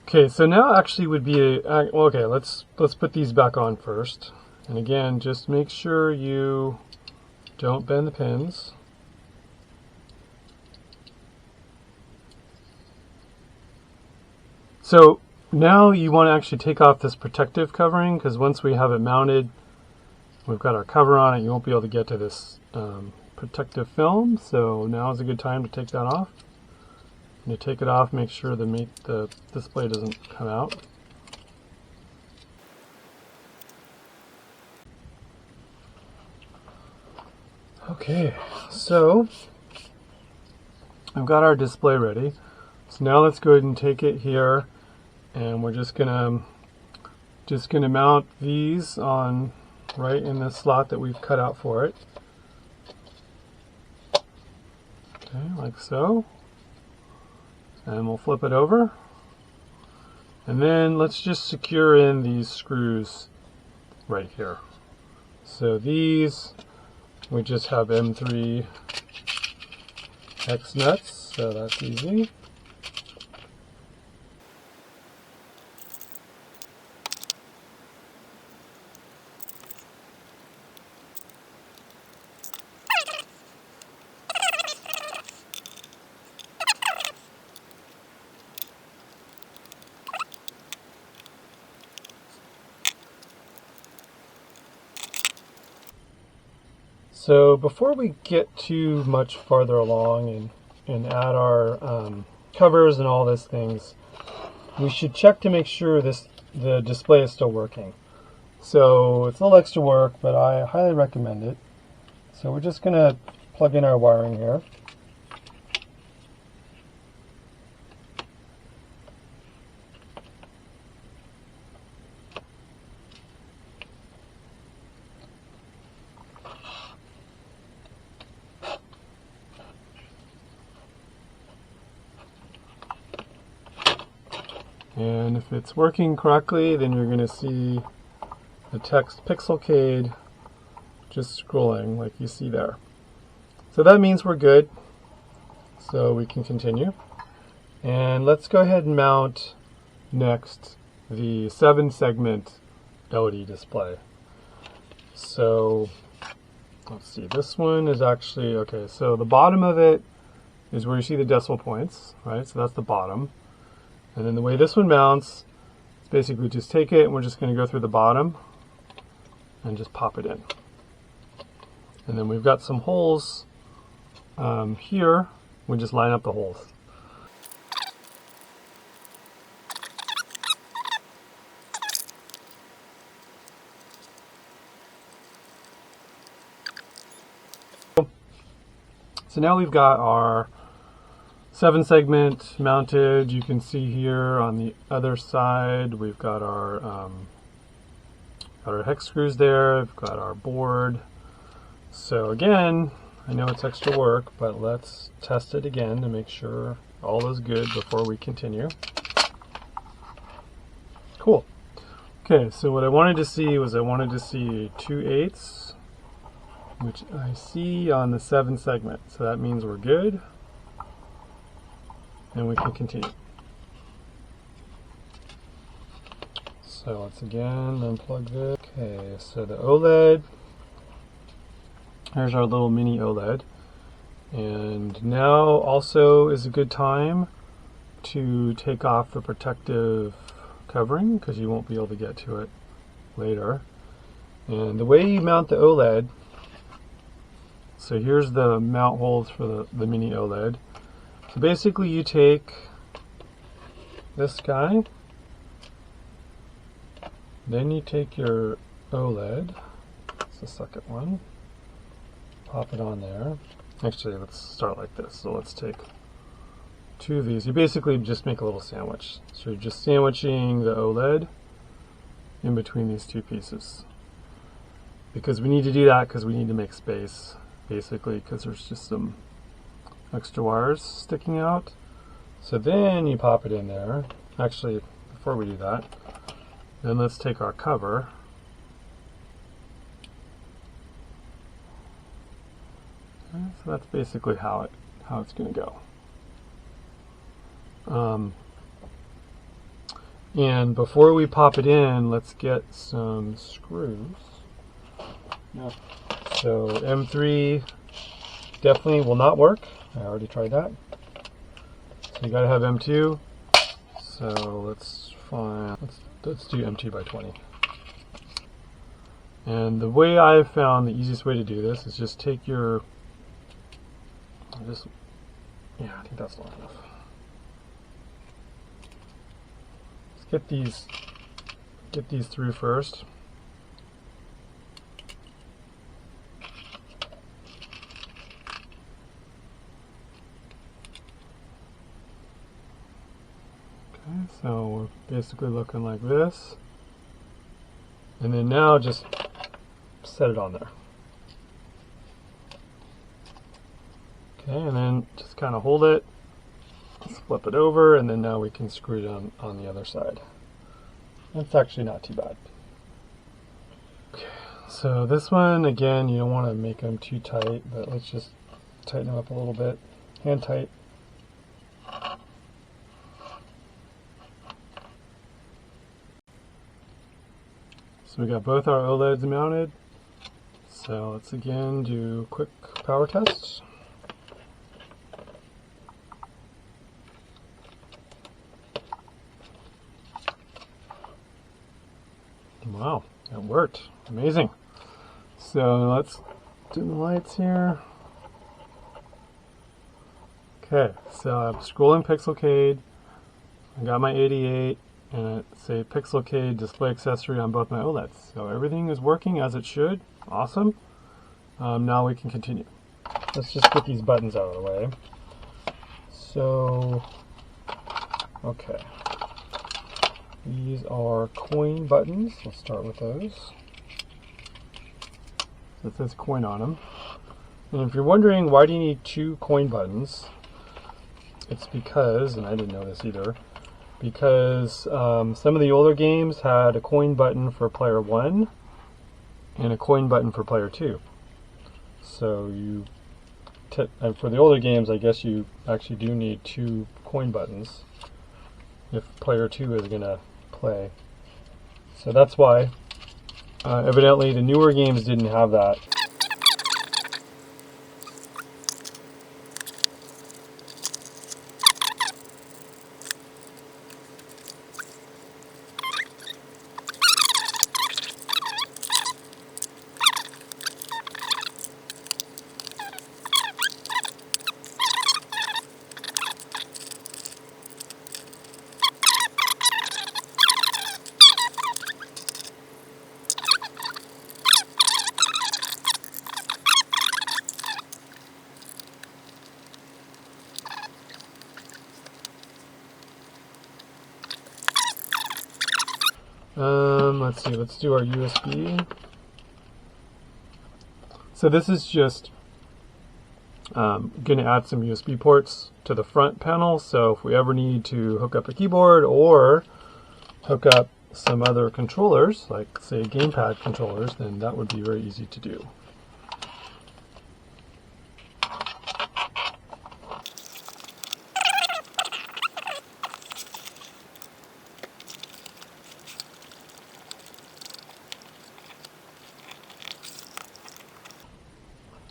Okay, so now actually would be okay. Let's put these back on first. And again, just make sure you don't bend the pins. So now you want to actually take off this protective covering, because once we have it mounted, we've got our cover on it, you won't be able to get to this protective film. So now is a good time to take that off. And you take it off, make sure the display doesn't come out. Okay, so I've got our display ready. So now let's go ahead and take it here, and we're just gonna mount these on right in the slot that we've cut out for it. Okay, like so. And we'll flip it over. And then let's just secure in these screws right here. So these, we just have M3 X nuts, so that's easy. So before we get too much farther along and add our covers and all these things, we should check to make sure the display is still working. So it's a little extra work, but I highly recommend it. So we're just going to plug in our wiring here. And if it's working correctly, then you're going to see the text Pixelcade just scrolling like you see there. So that means we're good. So we can continue. And let's go ahead and mount next the 7-segment LED display. So let's see, this one is actually, okay, so the bottom of it is where you see the decimal points, right? So that's the bottom. And then the way this one mounts, is basically just take it and we're just going to go through the bottom and just pop it in. And then we've got some holes here. We just line up the holes. So now we've got our 7-segment mounted. You can see here on the other side we've got our hex screws there. We've got our board. So again, I know it's extra work, but let's test it again to make sure all is good before we continue. Cool. Okay, so what I wanted to see was 2/8, which I see on the 7 segment. So that means we're good. And we can continue. So let's again unplug this. Okay, so the OLED, here's our little mini OLED. And now also is a good time to take off the protective covering because you won't be able to get to it later. And the way you mount the OLED, so here's the mount holes for the mini OLED. So basically you take this guy, then you take your OLED, it's the second one, pop it on there. Actually, let's start like this. So let's take 2 of these. You basically just make a little sandwich. So you're just sandwiching the OLED in between these 2 pieces. Because we need to do that because we need to make space, basically, because there's just some extra wires sticking out. So then you pop it in there. Actually, before we do that, then let's take our cover. Okay, so that's basically how it's going to go. And before we pop it in, let's get some screws. Yep. So M3 definitely will not work. I already tried that. So you gotta have M2. So let's do M2 by 20. And the way I've found the easiest way to do this is just take your, yeah, I think that's long enough. Let's get these through first. So we're basically looking like this. And then now just set it on there. Okay, and then just kind of hold it, flip it over, and then now we can screw it on the other side. It's actually not too bad. Okay, so this one, again, you don't want to make them too tight, but let's just tighten them up a little bit. Hand tight. So we got both our OLEDs mounted. So let's again do a quick power test. Wow, it worked. Amazing. So let's do the lights here. Okay, so I'm scrolling Pixelcade. I got my 88. And it's a Pixelcade display accessory on both my OLEDs. So everything is working as it should. Awesome. Now we can continue. Let's just get these buttons out of the way. So, okay. These are coin buttons. Let's start with those. So it says coin on them. And if you're wondering why do you need 2 coin buttons, it's because, and I didn't know this either, because some of the older games had a coin button for player 1 and a coin button for player 2. So for the older games, I guess you actually do need 2 coin buttons if player 2 is going to play. So that's why. Evidently the newer games didn't have that. Let's see, let's do our USB. So this is just going to add some USB ports to the front panel. So if we ever need to hook up a keyboard or hook up some other controllers, like say gamepad controllers, then that would be very easy to do.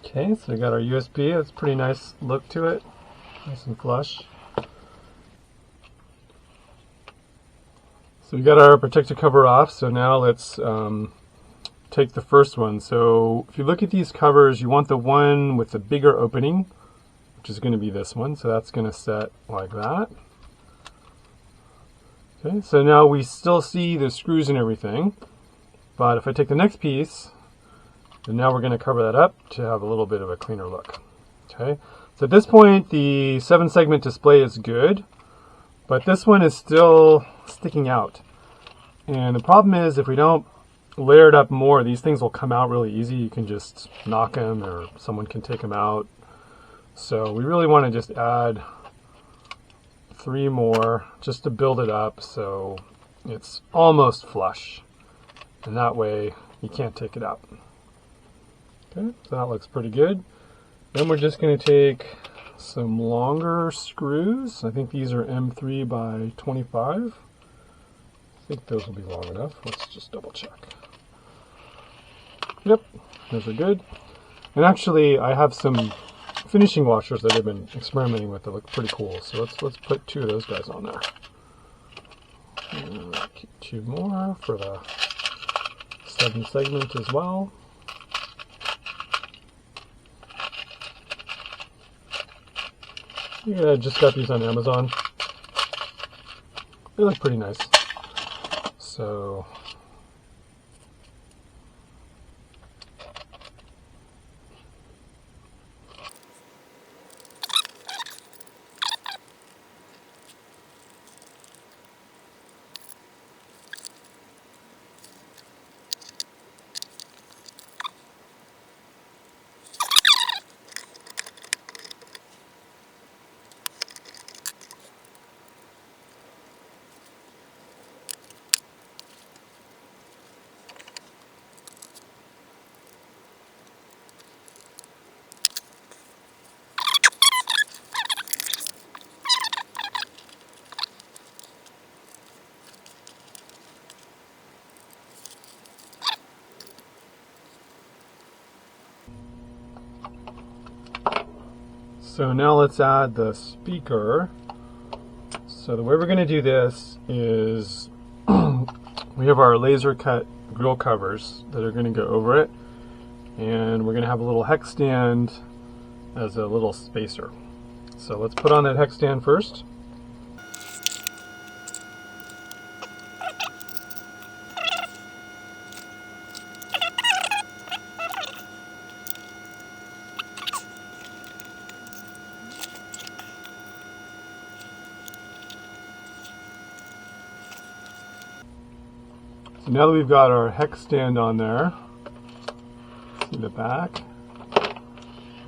Okay, so we got our USB. It's a pretty nice look to it, nice and flush. So we got our protector cover off, so now let's take the first one. So if you look at these covers, you want the one with the bigger opening, which is going to be this one. So that's going to set like that. Okay, so now we still see the screws and everything, but if I take the next piece, then now we're going to cover that up to have a little bit of a cleaner look. Okay, so at this point the 7-segment display is good, but this one is still sticking out. And the problem is if we don't layer it up more, these things will come out really easy. You can just knock them or someone can take them out. So we really want to just add 3 more just to build it up so it's almost flush. And that way you can't take it out. Okay, so that looks pretty good. Then we're just going to take some longer screws. I think these are M3 by 25. I think those will be long enough. Let's just double check. Yep, those are good. And actually, I have some finishing washers that I've been experimenting with that look pretty cool. So let's put 2 of those guys on there. And keep 2 more for the 7-segment as well. Yeah, I just got these on Amazon. They look pretty nice. So So now let's add the speaker. So the way we're going to do this is we have our laser cut grill covers that are going to go over it, and we're going to have a little hex stand as a little spacer. So let's put on that hex stand first. So now that we've got our hex stand on there, see the back,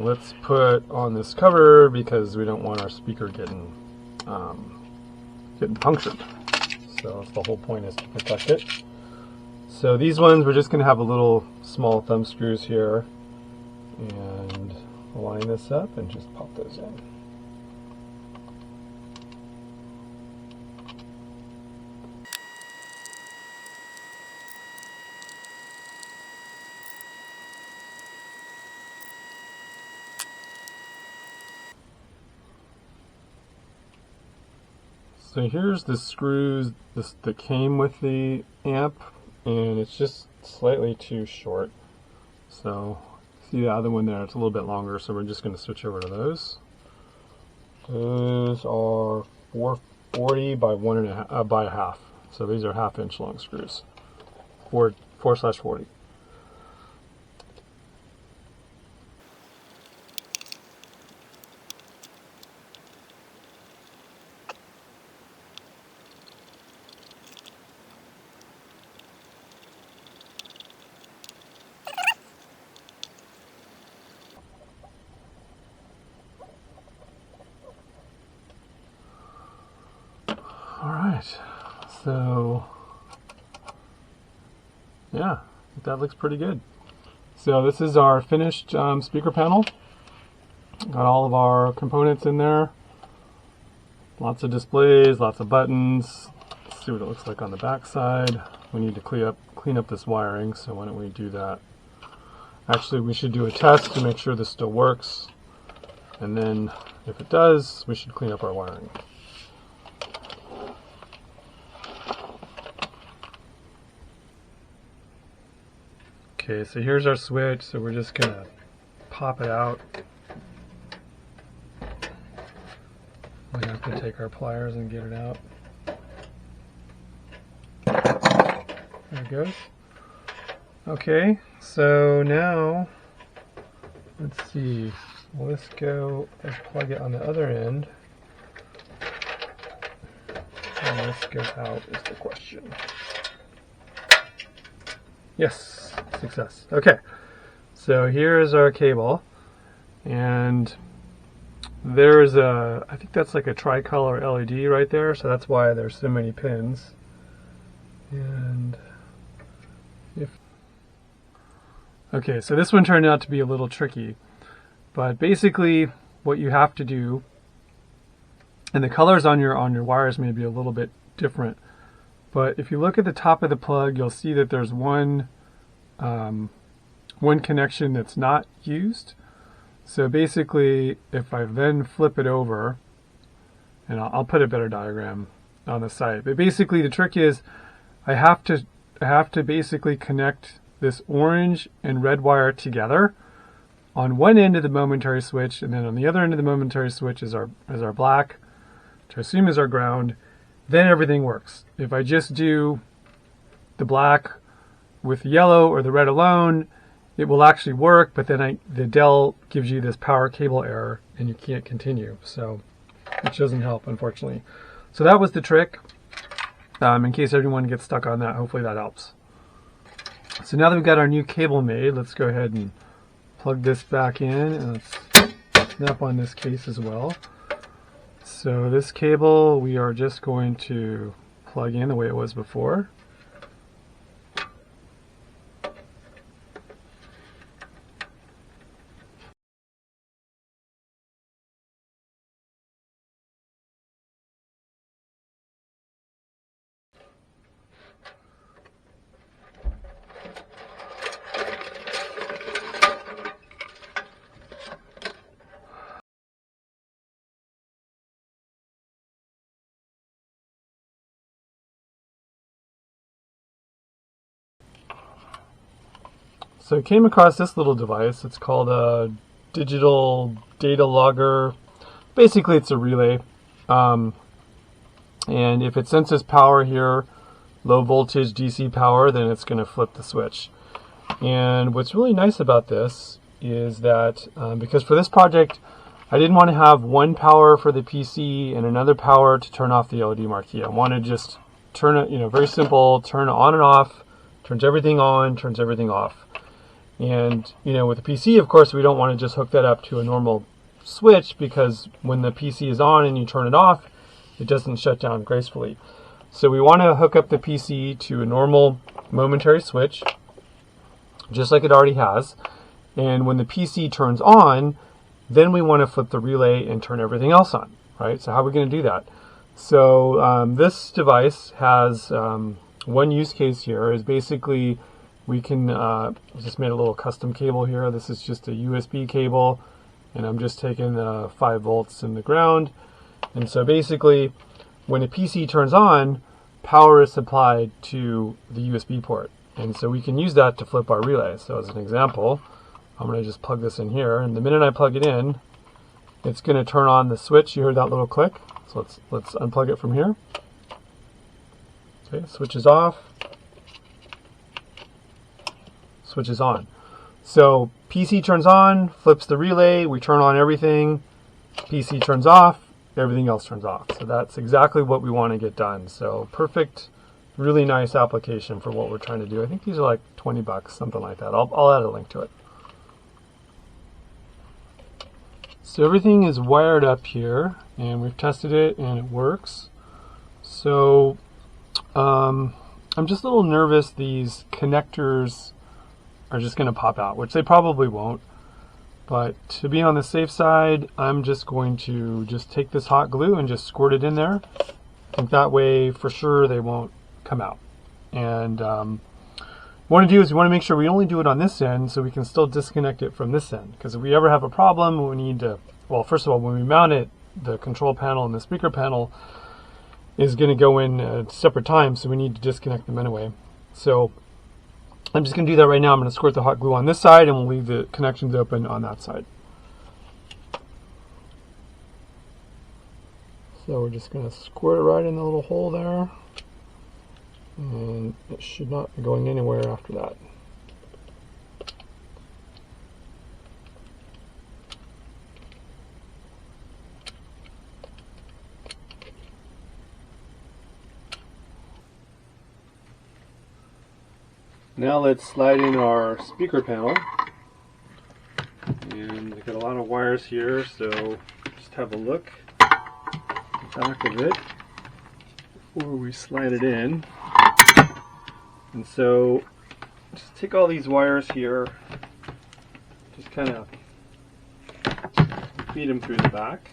let's put on this cover because we don't want our speaker getting punctured. So that's the whole point, is to protect it. So these ones, we're just going to have a little small thumb screws here and line this up and just pop those in. So here's the screws that came with the amp, and it's just slightly too short. So see the other one there, it's a little bit longer, so we're just going to switch over to those. Those are 440 by by a half. So these are 1/2 inch long screws. 4/40. Alright, so Yeah, I think that looks pretty good. So this is our finished speaker panel. Got all of our components in there. Lots of displays, lots of buttons. Let's see what it looks like on the back side. We need to clean up this wiring, so why don't we do that? Actually, we should do a test to make sure this still works. And then if it does, we should clean up our wiring. Okay, so here's our switch, so we're just gonna pop it out. We have to take our pliers and get it out. There it goes. Okay, so now, let's see, will this go, let's plug it on the other end. And this goes out is the question. Yes, success. Okay, so here is our cable, and there's a, I think that's like a tricolor LED right there, so that's why there's so many pins. And okay, so this one turned out to be a little tricky, but basically what you have to do, and the colors on your wires may be a little bit different, but if you look at the top of the plug, you'll see that there's one connection that's not used. So basically, if I then flip it over, and I'll put a better diagram on the site, but basically the trick is I have to basically connect this orange and red wire together on one end of the momentary switch, and then on the other end of the momentary switch is our black, which I assume is our ground. Then everything works. If I just do the black with the yellow or the red alone, it will actually work, but then the Dell gives you this power cable error and you can't continue, so which doesn't help, unfortunately. So that was the trick. In case everyone gets stuck on that, hopefully that helps. So now that we've got our new cable made, let's go ahead and plug this back in, and let's snap on this case as well. So this cable we are just going to plug in the way it was before. So I came across this little device. It's called a digital data logger. Basically, it's a relay. And if it senses power here, low voltage DC power, then it's going to flip the switch. And what's really nice about this is that because for this project, I didn't want to have one power for the PC and another power to turn off the LED marquee. I want to just turn it, very simple, turn on and off, turns everything on, turns everything off. And, with the PC, of course, we don't want to just hook that up to a normal switch, because when the PC is on and you turn it off, it doesn't shut down gracefully. So we want to hook up the PC to a normal momentary switch, just like it already has. And when the PC turns on, then we want to flip the relay and turn everything else on, right? So how are we going to do that? So this device has one use case here is basically we can, just made a little custom cable here. This is just a USB cable, and I'm just taking 5 volts in the ground. And so basically, when a PC turns on, power is supplied to the USB port. And so we can use that to flip our relay. So as an example, I'm going to just plug this in here, and the minute I plug it in, it's going to turn on the switch. You heard that little click. So let's unplug it from here. Okay, switch is off. Switch is on. So PC turns on, flips the relay, we turn on everything, PC turns off, everything else turns off. So that's exactly what we want to get done. So perfect, really nice application for what we're trying to do. I think these are like 20 bucks, something like that. I'll add a link to it. So everything is wired up here, and we've tested it and it works. So I I'm just a little nervous these connectors are just going to pop out, which they probably won't. But to be on the safe side, I'm just going to just take this hot glue and just squirt it in there. I think that way for sure they won't come out. And what we want to do is we want to make sure we only do it on this end so we can still disconnect it from this end. Because if we ever have a problem, we need to, well, first of all, when we mount it, the control panel and the speaker panel is going to go in at separate times, so we need to disconnect them anyway. So I'm just going to do that right now. I'm going to squirt the hot glue on this side and we'll leave the connections open on that side. So we're just going to squirt it right in the little hole there. And it should not be going anywhere after that. Now let's slide in our speaker panel. And we've got a lot of wires here, so just have a look at the back of it before we slide it in. And so just take all these wires here, just kind of feed them through the back.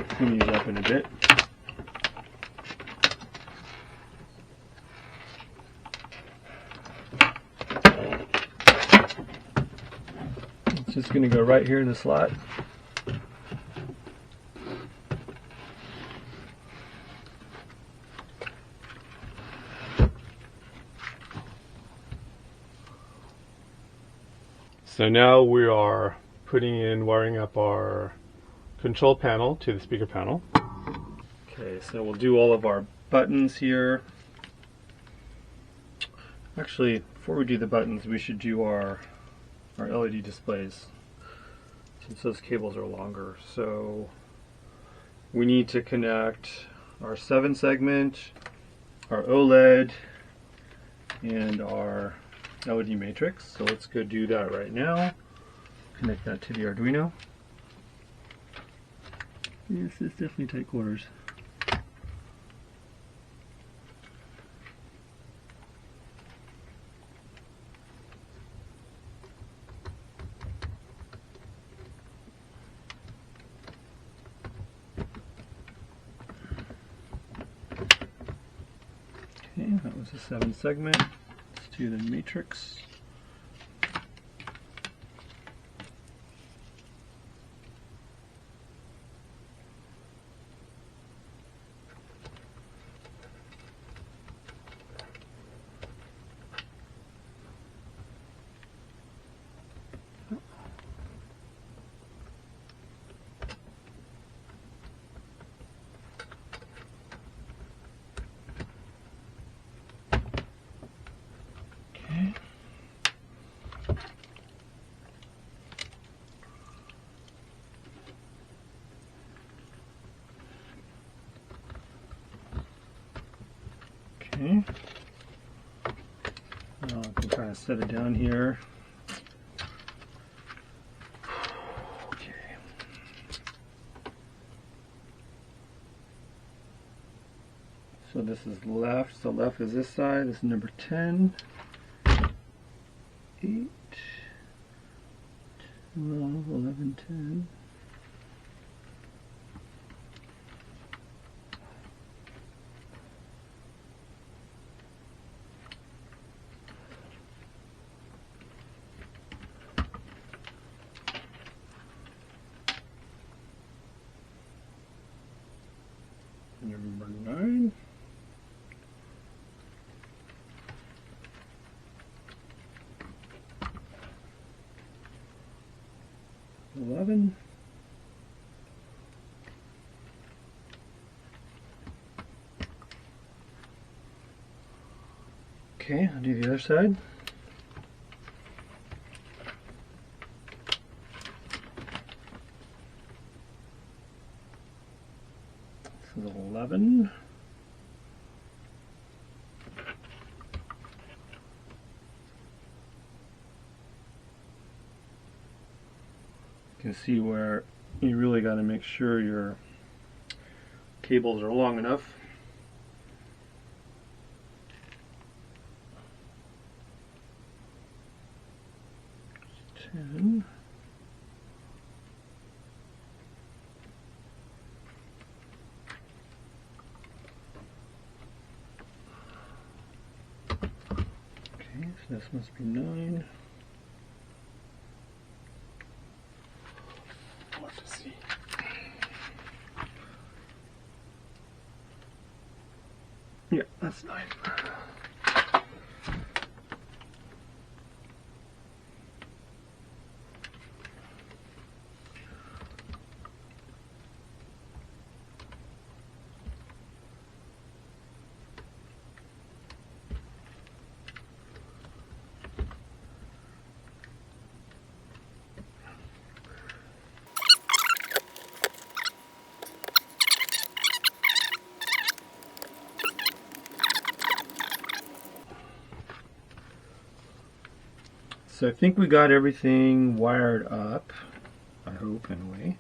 Clean these up in a bit. It's just going to go right here in the slot. So now we are wiring up our control panel to the speaker panel. Okay, so we'll do all of our buttons here. Actually, before we do the buttons, we should do our LED displays, since those cables are longer. So we need to connect our 7 segment, our OLED, and our LED matrix. So let's go do that right now. Connect that to the Arduino. Yes, it's definitely tight quarters. Okay, that was a 7 segment. Let's do the matrix. Okay. Now I can kind of set it down here. Okay. So this is left. So left is this side. This is number 10. 8, 12, 11, 10. Number 9. $11. Okay, I'll do the other side. This is 11. You can see where you really got to make sure your cables are long enough. And okay, so this must be 9. We'll have to see. Yeah, that's 9. So I think we got everything wired up, I hope anyway.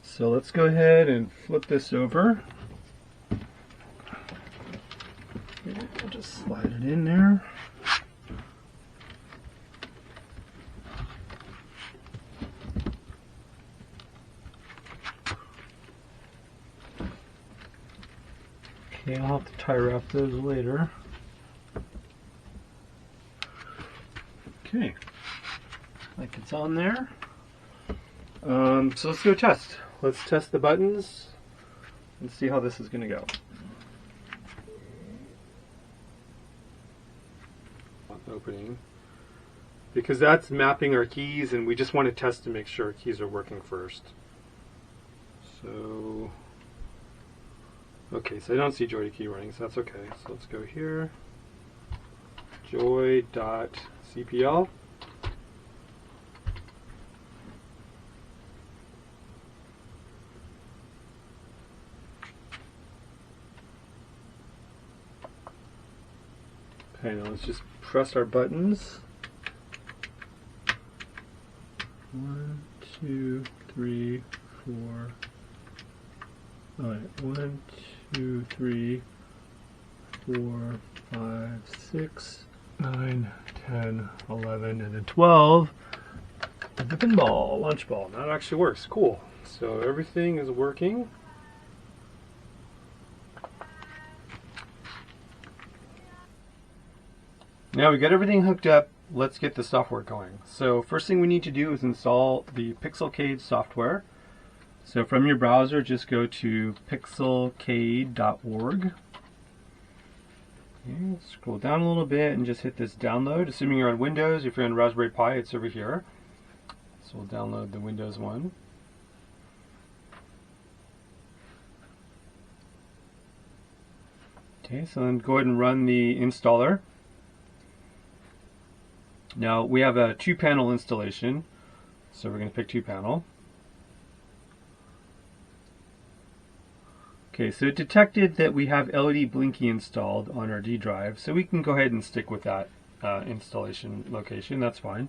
So let's go ahead and flip this over. I'll just slide it in there. Okay, I'll have to tie wrap those later. Okay, like it's on there. So let's go test. Let's test the buttons and see how this is going to go. Opening, because that's mapping our keys, and we just want to test to make sure our keys are working first. So, okay, so I don't see Joy to key running, so that's okay. So let's go here. Joy.cpl. Okay, now let's just press our buttons. 1, 2, 3, 4. All right, 1, 2, 3, 4, 5, 6, 9, 10, 11, and then 12. The pinball, lunch ball. That actually works. Cool. So everything is working. Now we got everything hooked up, let's get the software going. So first thing we need to do is install the Pixelcade software. So from your browser, just go to pixelcade.org. Okay, scroll down a little bit and just hit this download. Assuming you're on Windows, if you're on Raspberry Pi, it's over here. So we'll download the Windows one. Okay, so then go ahead and run the installer. Now we have a 2-panel installation, so we're going to pick 2-panel. Okay, so it detected that we have LED blinky installed on our D drive, so we can go ahead and stick with that installation location. That's fine.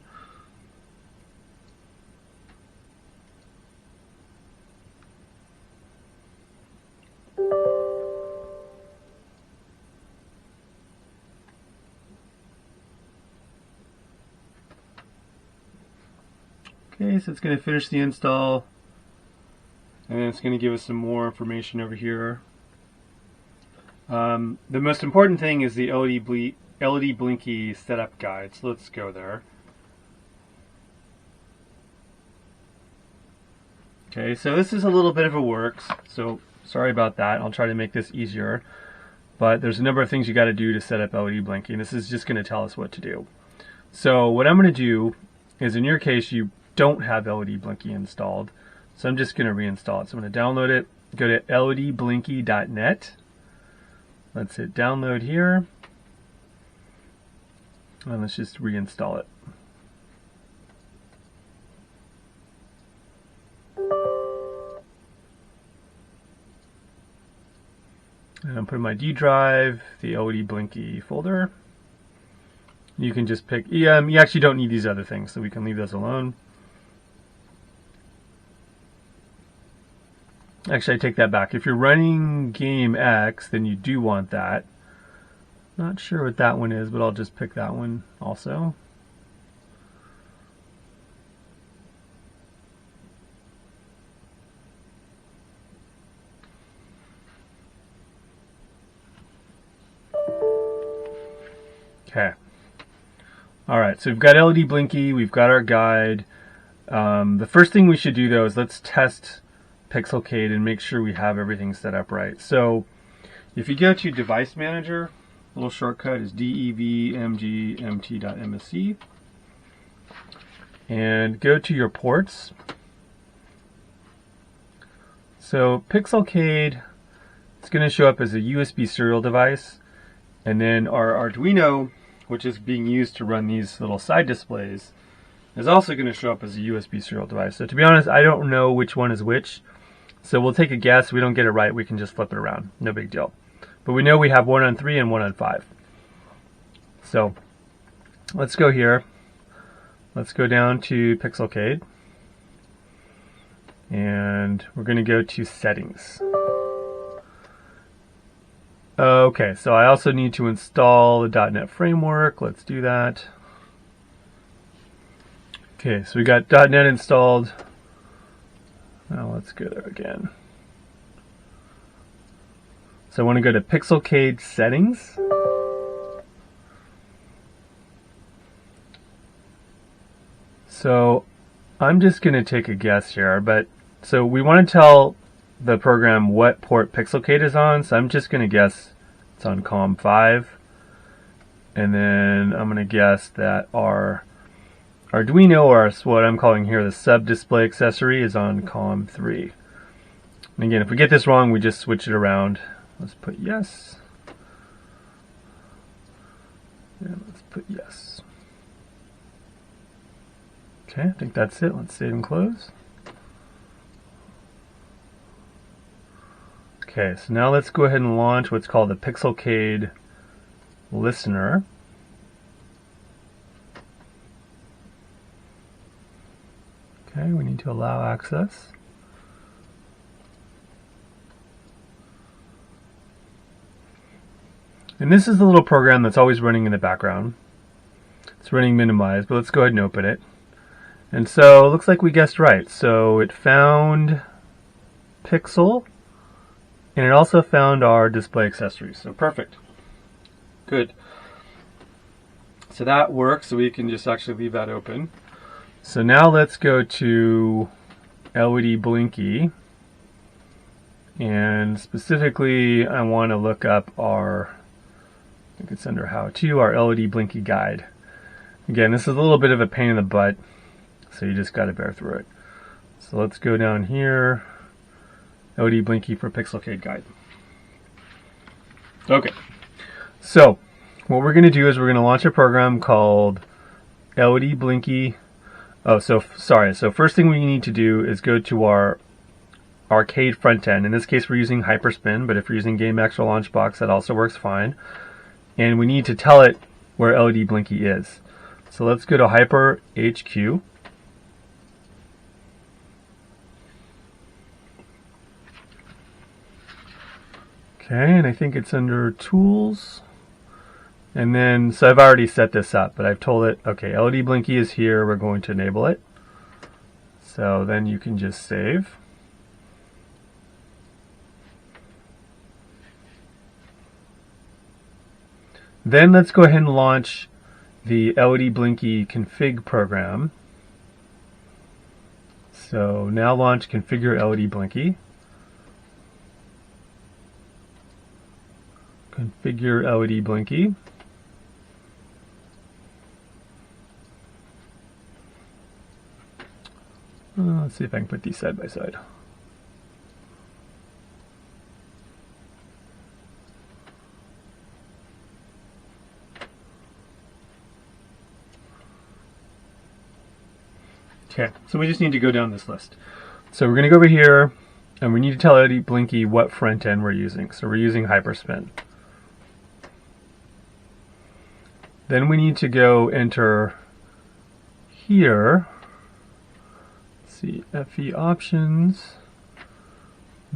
Okay, so it's going to finish the install, and then it's going to give us some more information over here. The most important thing is the LED blinky setup guide, so let's go there. Okay, so this is a little bit of a works, so sorry about that. I'll try to make this easier, but there's a number of things you got to do to set up LED blinky, and this is just going to tell us what to do. So what I'm going to do is, in your case, you don't have LED blinky installed, so I'm just going to reinstall it. So I'm going to download it, go to ledblinky.net. Let's hit download here, and let's just reinstall it. And I'm putting my D drive, the LED blinky folder. You can just pick, you actually don't need these other things, so we can leave those alone. Actually, I take that back. If you're running game X, then you do want that. Not sure what that one is, but I'll just pick that one also. Okay. All right, so we've got LED blinky, we've got our guide. The first thing we should do though is let's test Pixelcade and make sure we have everything set up right. So if you go to Device Manager, a little shortcut is devmgmt.msc, and go to your ports. So Pixelcade, it's going to show up as a USB serial device, and then our Arduino, which is being used to run these little side displays, is also going to show up as a USB serial device. So to be honest, I don't know which one is which. So we'll take a guess. If we don't get it right, we can just flip it around. No big deal. But we know we have one on 3 and one on 5. So let's go here. Let's go down to Pixelcade. And we're going to go to Settings. Okay, so I also need to install the .NET framework. Let's do that. Okay, so we got .NET installed. Now let's go there again. So I want to go to Pixelcade Settings. So I'm just going to take a guess here, but so we want to tell the program what port Pixelcade is on, so I'm just going to guess it's on COM5, and then I'm going to guess that our Arduino, or what I'm calling here the sub-display accessory, is on COM3. And again, if we get this wrong, we just switch it around. Let's put yes. And let's put yes. Okay, I think that's it. Let's save and close. Okay, so now let's go ahead and launch what's called the Pixelcade listener. Okay, we need to allow access. And this is the little program that's always running in the background. It's running minimized, but let's go ahead and open it. And so it looks like we guessed right. So it found Pixel, and it also found our display accessories. So perfect. Good. So that works, so we can just actually leave that open. So now let's go to LED blinky, and specifically I want to look up our, I think it's under how to, our LED blinky guide. Again, this is a little bit of a pain in the butt, so you just got to bear through it. So let's go down here, LED blinky for Pixelcade guide. Okay, so what we're going to do is we're going to launch a program called LED blinky. Oh, so sorry. So first thing we need to do is go to our arcade front end. In this case, we're using Hyperspin, but if you're using GameX or Launchbox, that also works fine. And we need to tell it where LED blinky is. So let's go to Hyper HQ. Okay, and I think it's under Tools. And then, so I've already set this up, but I've told it, okay, LED blinky is here, we're going to enable it. So then you can just save. Then let's go ahead and launch the LED blinky config program. So now launch configure LED blinky. Configure LED blinky. Let's see if I can put these side by side. Okay, so we just need to go down this list. So we're going to go over here, and we need to tell LED blinky what front end we're using. So we're using Hyperspin. Then we need to go enter here. Let's see, FE options.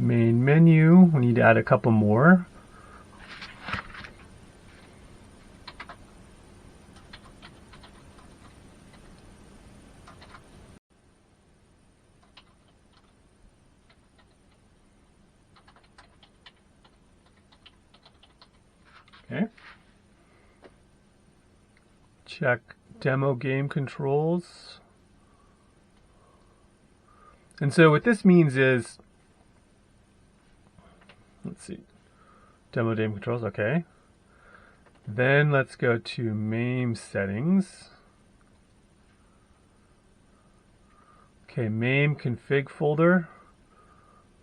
Main menu, we need to add a couple more. Okay. Check demo game controls. And so what this means is, let's see, demo game controls, okay. Then let's go to MAME settings. Okay, MAME config folder.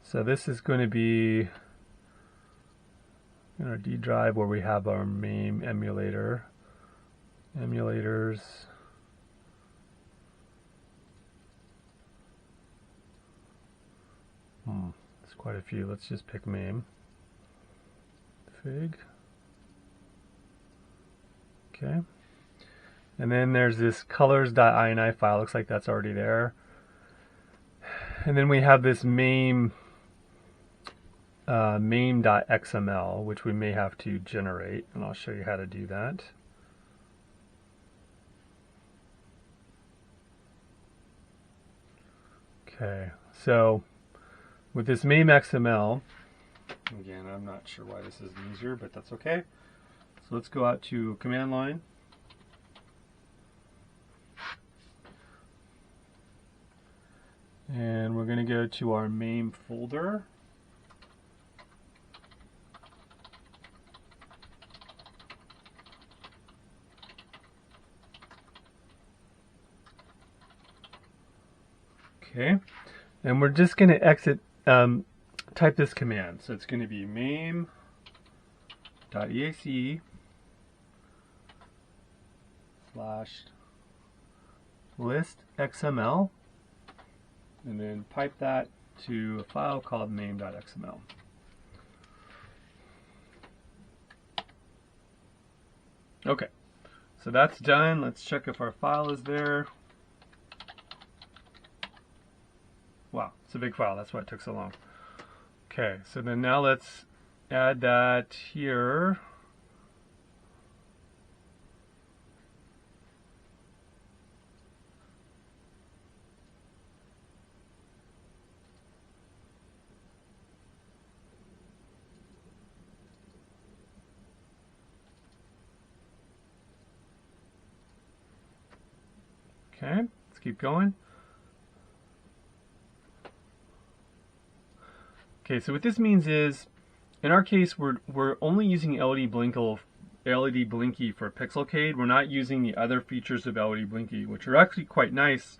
So this is going to be in our D drive where we have our MAME emulator. Emulators. There's quite a few. Let's just pick MAME. Fig. Okay. And then there's this colors.ini file. Looks like that's already there. And then we have this MAME mame.xml, which we may have to generate, and I'll show you how to do that. Okay, so with this mame.xml, again, I'm not sure why this isn't easier, but that's okay. So let's go out to command line. And we're going to go to our MAME folder. Okay, and we're just going to exit, type this command. So it's going to be mame.exe /list XML, and then pipe that to a file called mame.xml. Okay, so that's done. Let's check if our file is there. Wow, it's a big file. That's why it took so long. Okay, so then now let's add that here. Okay, let's keep going. Okay, so what this means is, in our case, we're only using LED blinky for Pixelcade. We're not using the other features of LED blinky, which are actually quite nice,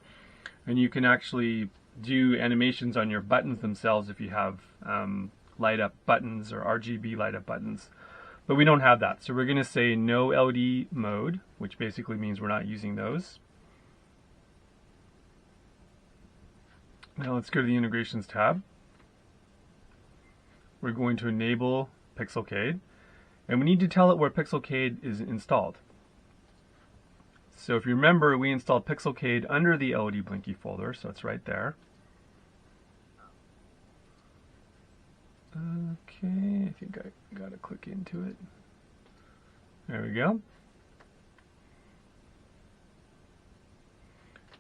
and you can actually do animations on your buttons themselves if you have light up buttons or RGB light up buttons. But we don't have that, so we're going to say no LED mode, which basically means we're not using those. Now let's go to the integrations tab. We're going to enable Pixelcade, and we need to tell it where Pixelcade is installed. So if you remember, we installed Pixelcade under the LED blinky folder, so it's right there. Okay, I think I gotta click into it. There we go.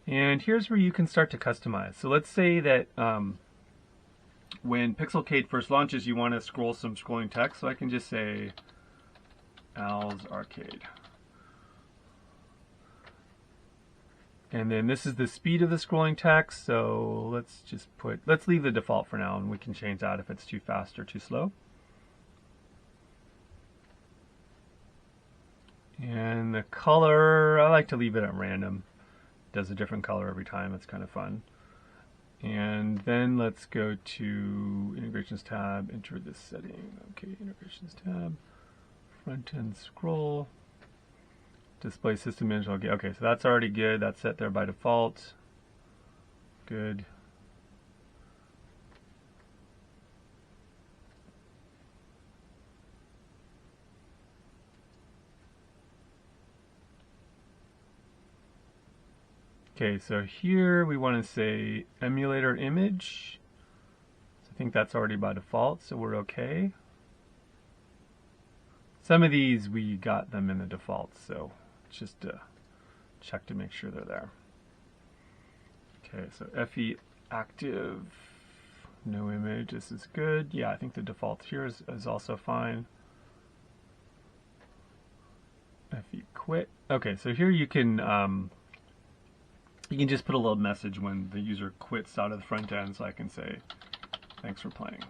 And here's where you can start to customize. So let's say that when Pixelcade first launches, you want to scroll some scrolling text. So I can just say Al's Arcade. And then this is the speed of the scrolling text. So let's leave the default for now, and we can change that if it's too fast or too slow. And the color, I like to leave it at random. It does a different color every time. It's kind of fun. And then let's go to Integrations tab, enter this setting. Okay, Integrations tab, front end scroll, display system image. Okay, so that's already good. That's set there by default. Good. Okay, so here we want to say emulator image. So I think that's already by default, so we're okay. Some of these we got them in the default, so just check to make sure they're there. Okay, so FE active, no image, this is good. Yeah, I think the default here is also fine. FE quit. Okay, so here you can just put a little message when the user quits out of the front end, so I can say, thanks for playing.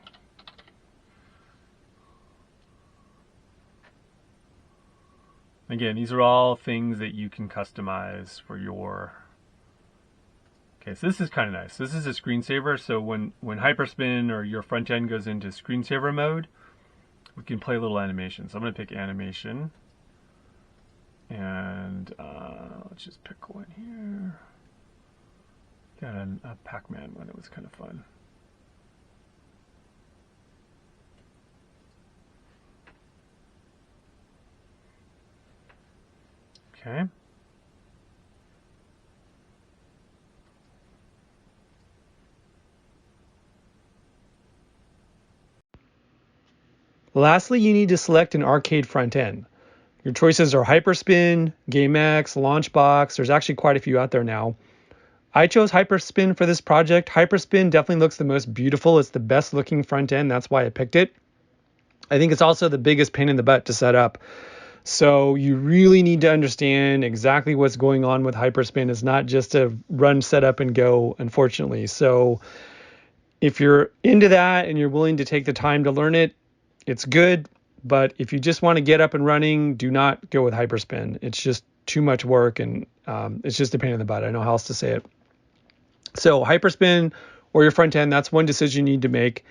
Again, these are all things that you can customize for your... Okay, so this is kind of nice. This is a screensaver, so when Hyperspin or your front end goes into screensaver mode, we can play a little animation. So I'm going to pick animation. And let's just pick one here. Got a Pac-Man one, it was kind of fun. Okay. Lastly, you need to select an arcade front end. Your choices are Hyperspin, GameX, Launchbox. There's actually quite a few out there now. I chose Hyperspin for this project. Hyperspin definitely looks the most beautiful. It's the best looking front end. That's why I picked it. I think it's also the biggest pain in the butt to set up. So you really need to understand exactly what's going on with Hyperspin. It's not just a run, set up, and go, unfortunately. So if you're into that and you're willing to take the time to learn it, it's good. But if you just want to get up and running, do not go with Hyperspin. It's just too much work, and it's just a pain in the butt. I don't know how else to say it. So Hyperspin or your front end, that's one decision you need to make.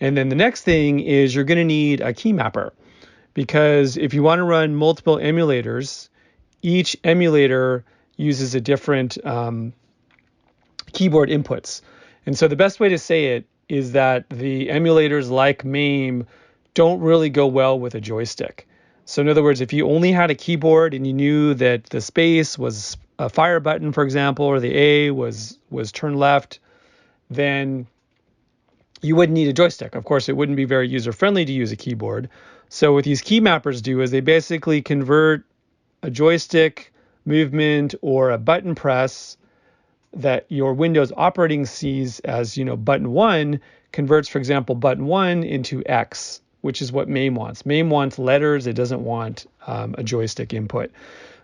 And then the next thing is you're going to need a key mapper. Because if you want to run multiple emulators, each emulator uses a different keyboard inputs. And so the best way to say it is that the emulators like MAME don't really go well with a joystick. So in other words, if you only had a keyboard and you knew that the space was a fire button, for example, or the A was turn left, then you wouldn't need a joystick. Of course, it wouldn't be very user-friendly to use a keyboard. So what these key mappers do is they basically convert a joystick movement or a button press that your Windows operating sees as, button 1, converts, for example, button 1 into X, which is what MAME wants. MAME wants letters. It doesn't want a joystick input.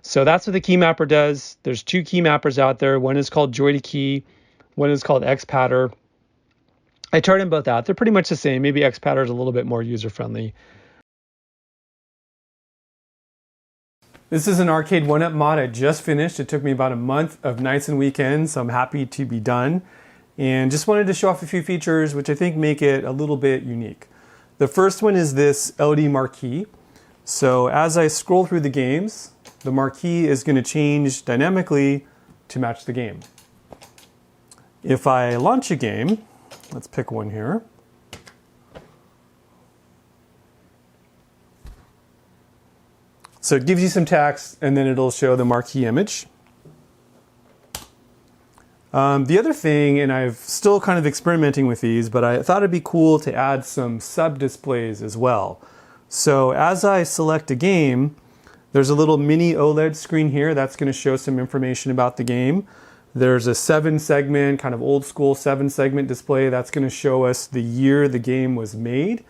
So that's what the key mapper does. There's two key mappers out there. One is called Joy to Key. One is called XPatter. I tried them both out. They're pretty much the same. Maybe XPatter is a little bit more user-friendly. This is an Arcade1Up mod I just finished. It took me about a month of nights and weekends, so I'm happy to be done. And just wanted to show off a few features which I think make it a little bit unique. The first one is this LED marquee. So as I scroll through the games, the marquee is going to change dynamically to match the game. If I launch a game, let's pick one here. So it gives you some text, and then it'll show the marquee image. The other thing, and I'm still kind of experimenting with these, but I thought it'd be cool to add some sub-displays as well. So as I select a game, there's a little mini OLED screen here that's going to show some information about the game. There's a 7-segment, kind of old school 7-segment display that's going to show us the year the game was made.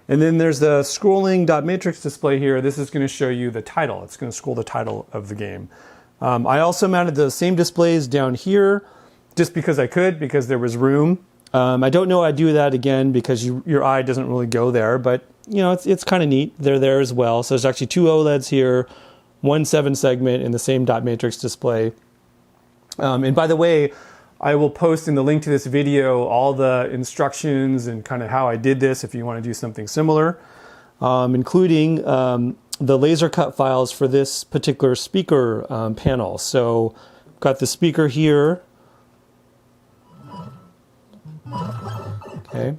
And then there's the scrolling dot matrix display here. This is going to show you the title. It's going to scroll the title of the game. I also mounted the same displays down here just because I could, because there was room. I don't know I'd do that again because your eye doesn't really go there, but it's kind of neat. They're there as well. So there's actually 2 OLEDs here, 1 7-segment in the same dot matrix display. And by the way, I will post in the link to this video all the instructions and kind of how I did this if you want to do something similar, including the laser cut files for this particular speaker panel. So I've got the speaker here. Okay,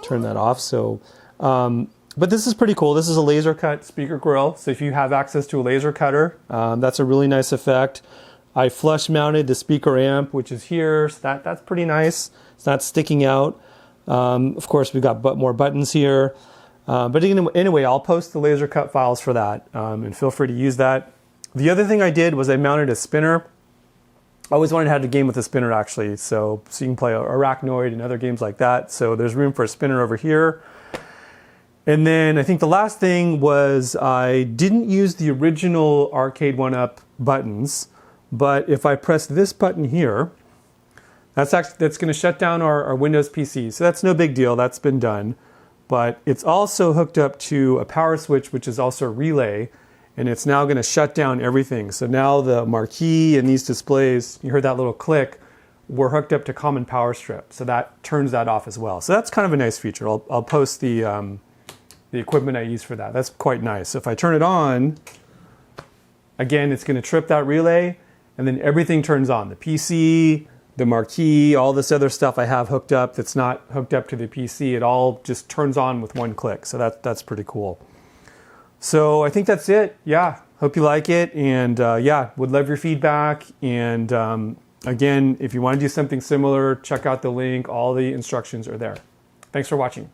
turn that off. So, but this is pretty cool. This is a laser cut speaker grill. So if you have access to a laser cutter, that's a really nice effect. I flush mounted the speaker amp, which is here, so that's pretty nice. It's not sticking out. Of course, we've got more buttons here. But anyway, I'll post the laser cut files for that, and feel free to use that. The other thing I did was I mounted a spinner. I always wanted to have a game with a spinner, actually, so you can play Arachnoid and other games like that. So there's room for a spinner over here. And then I think the last thing was I didn't use the original Arcade1Up buttons, but if I press this button here, that's going to shut down our Windows PC. So that's no big deal. That's been done. But it's also hooked up to a power switch, which is also a relay, and it's now going to shut down everything. So now the Marquee and these displays, you heard that little click, were hooked up to common power strip. So that turns that off as well. So that's kind of a nice feature. I'll post the equipment I use for that. That's quite nice. So if I turn it on, again, it's going to trip that relay, and then everything turns on. The PC, the Marquee, all this other stuff I have hooked up that's not hooked up to the PC, it all just turns on with one click. So that's pretty cool. So I think that's it. Yeah, hope you like it. And yeah, would love your feedback. And again, if you want to do something similar, check out the link. All the instructions are there. Thanks for watching.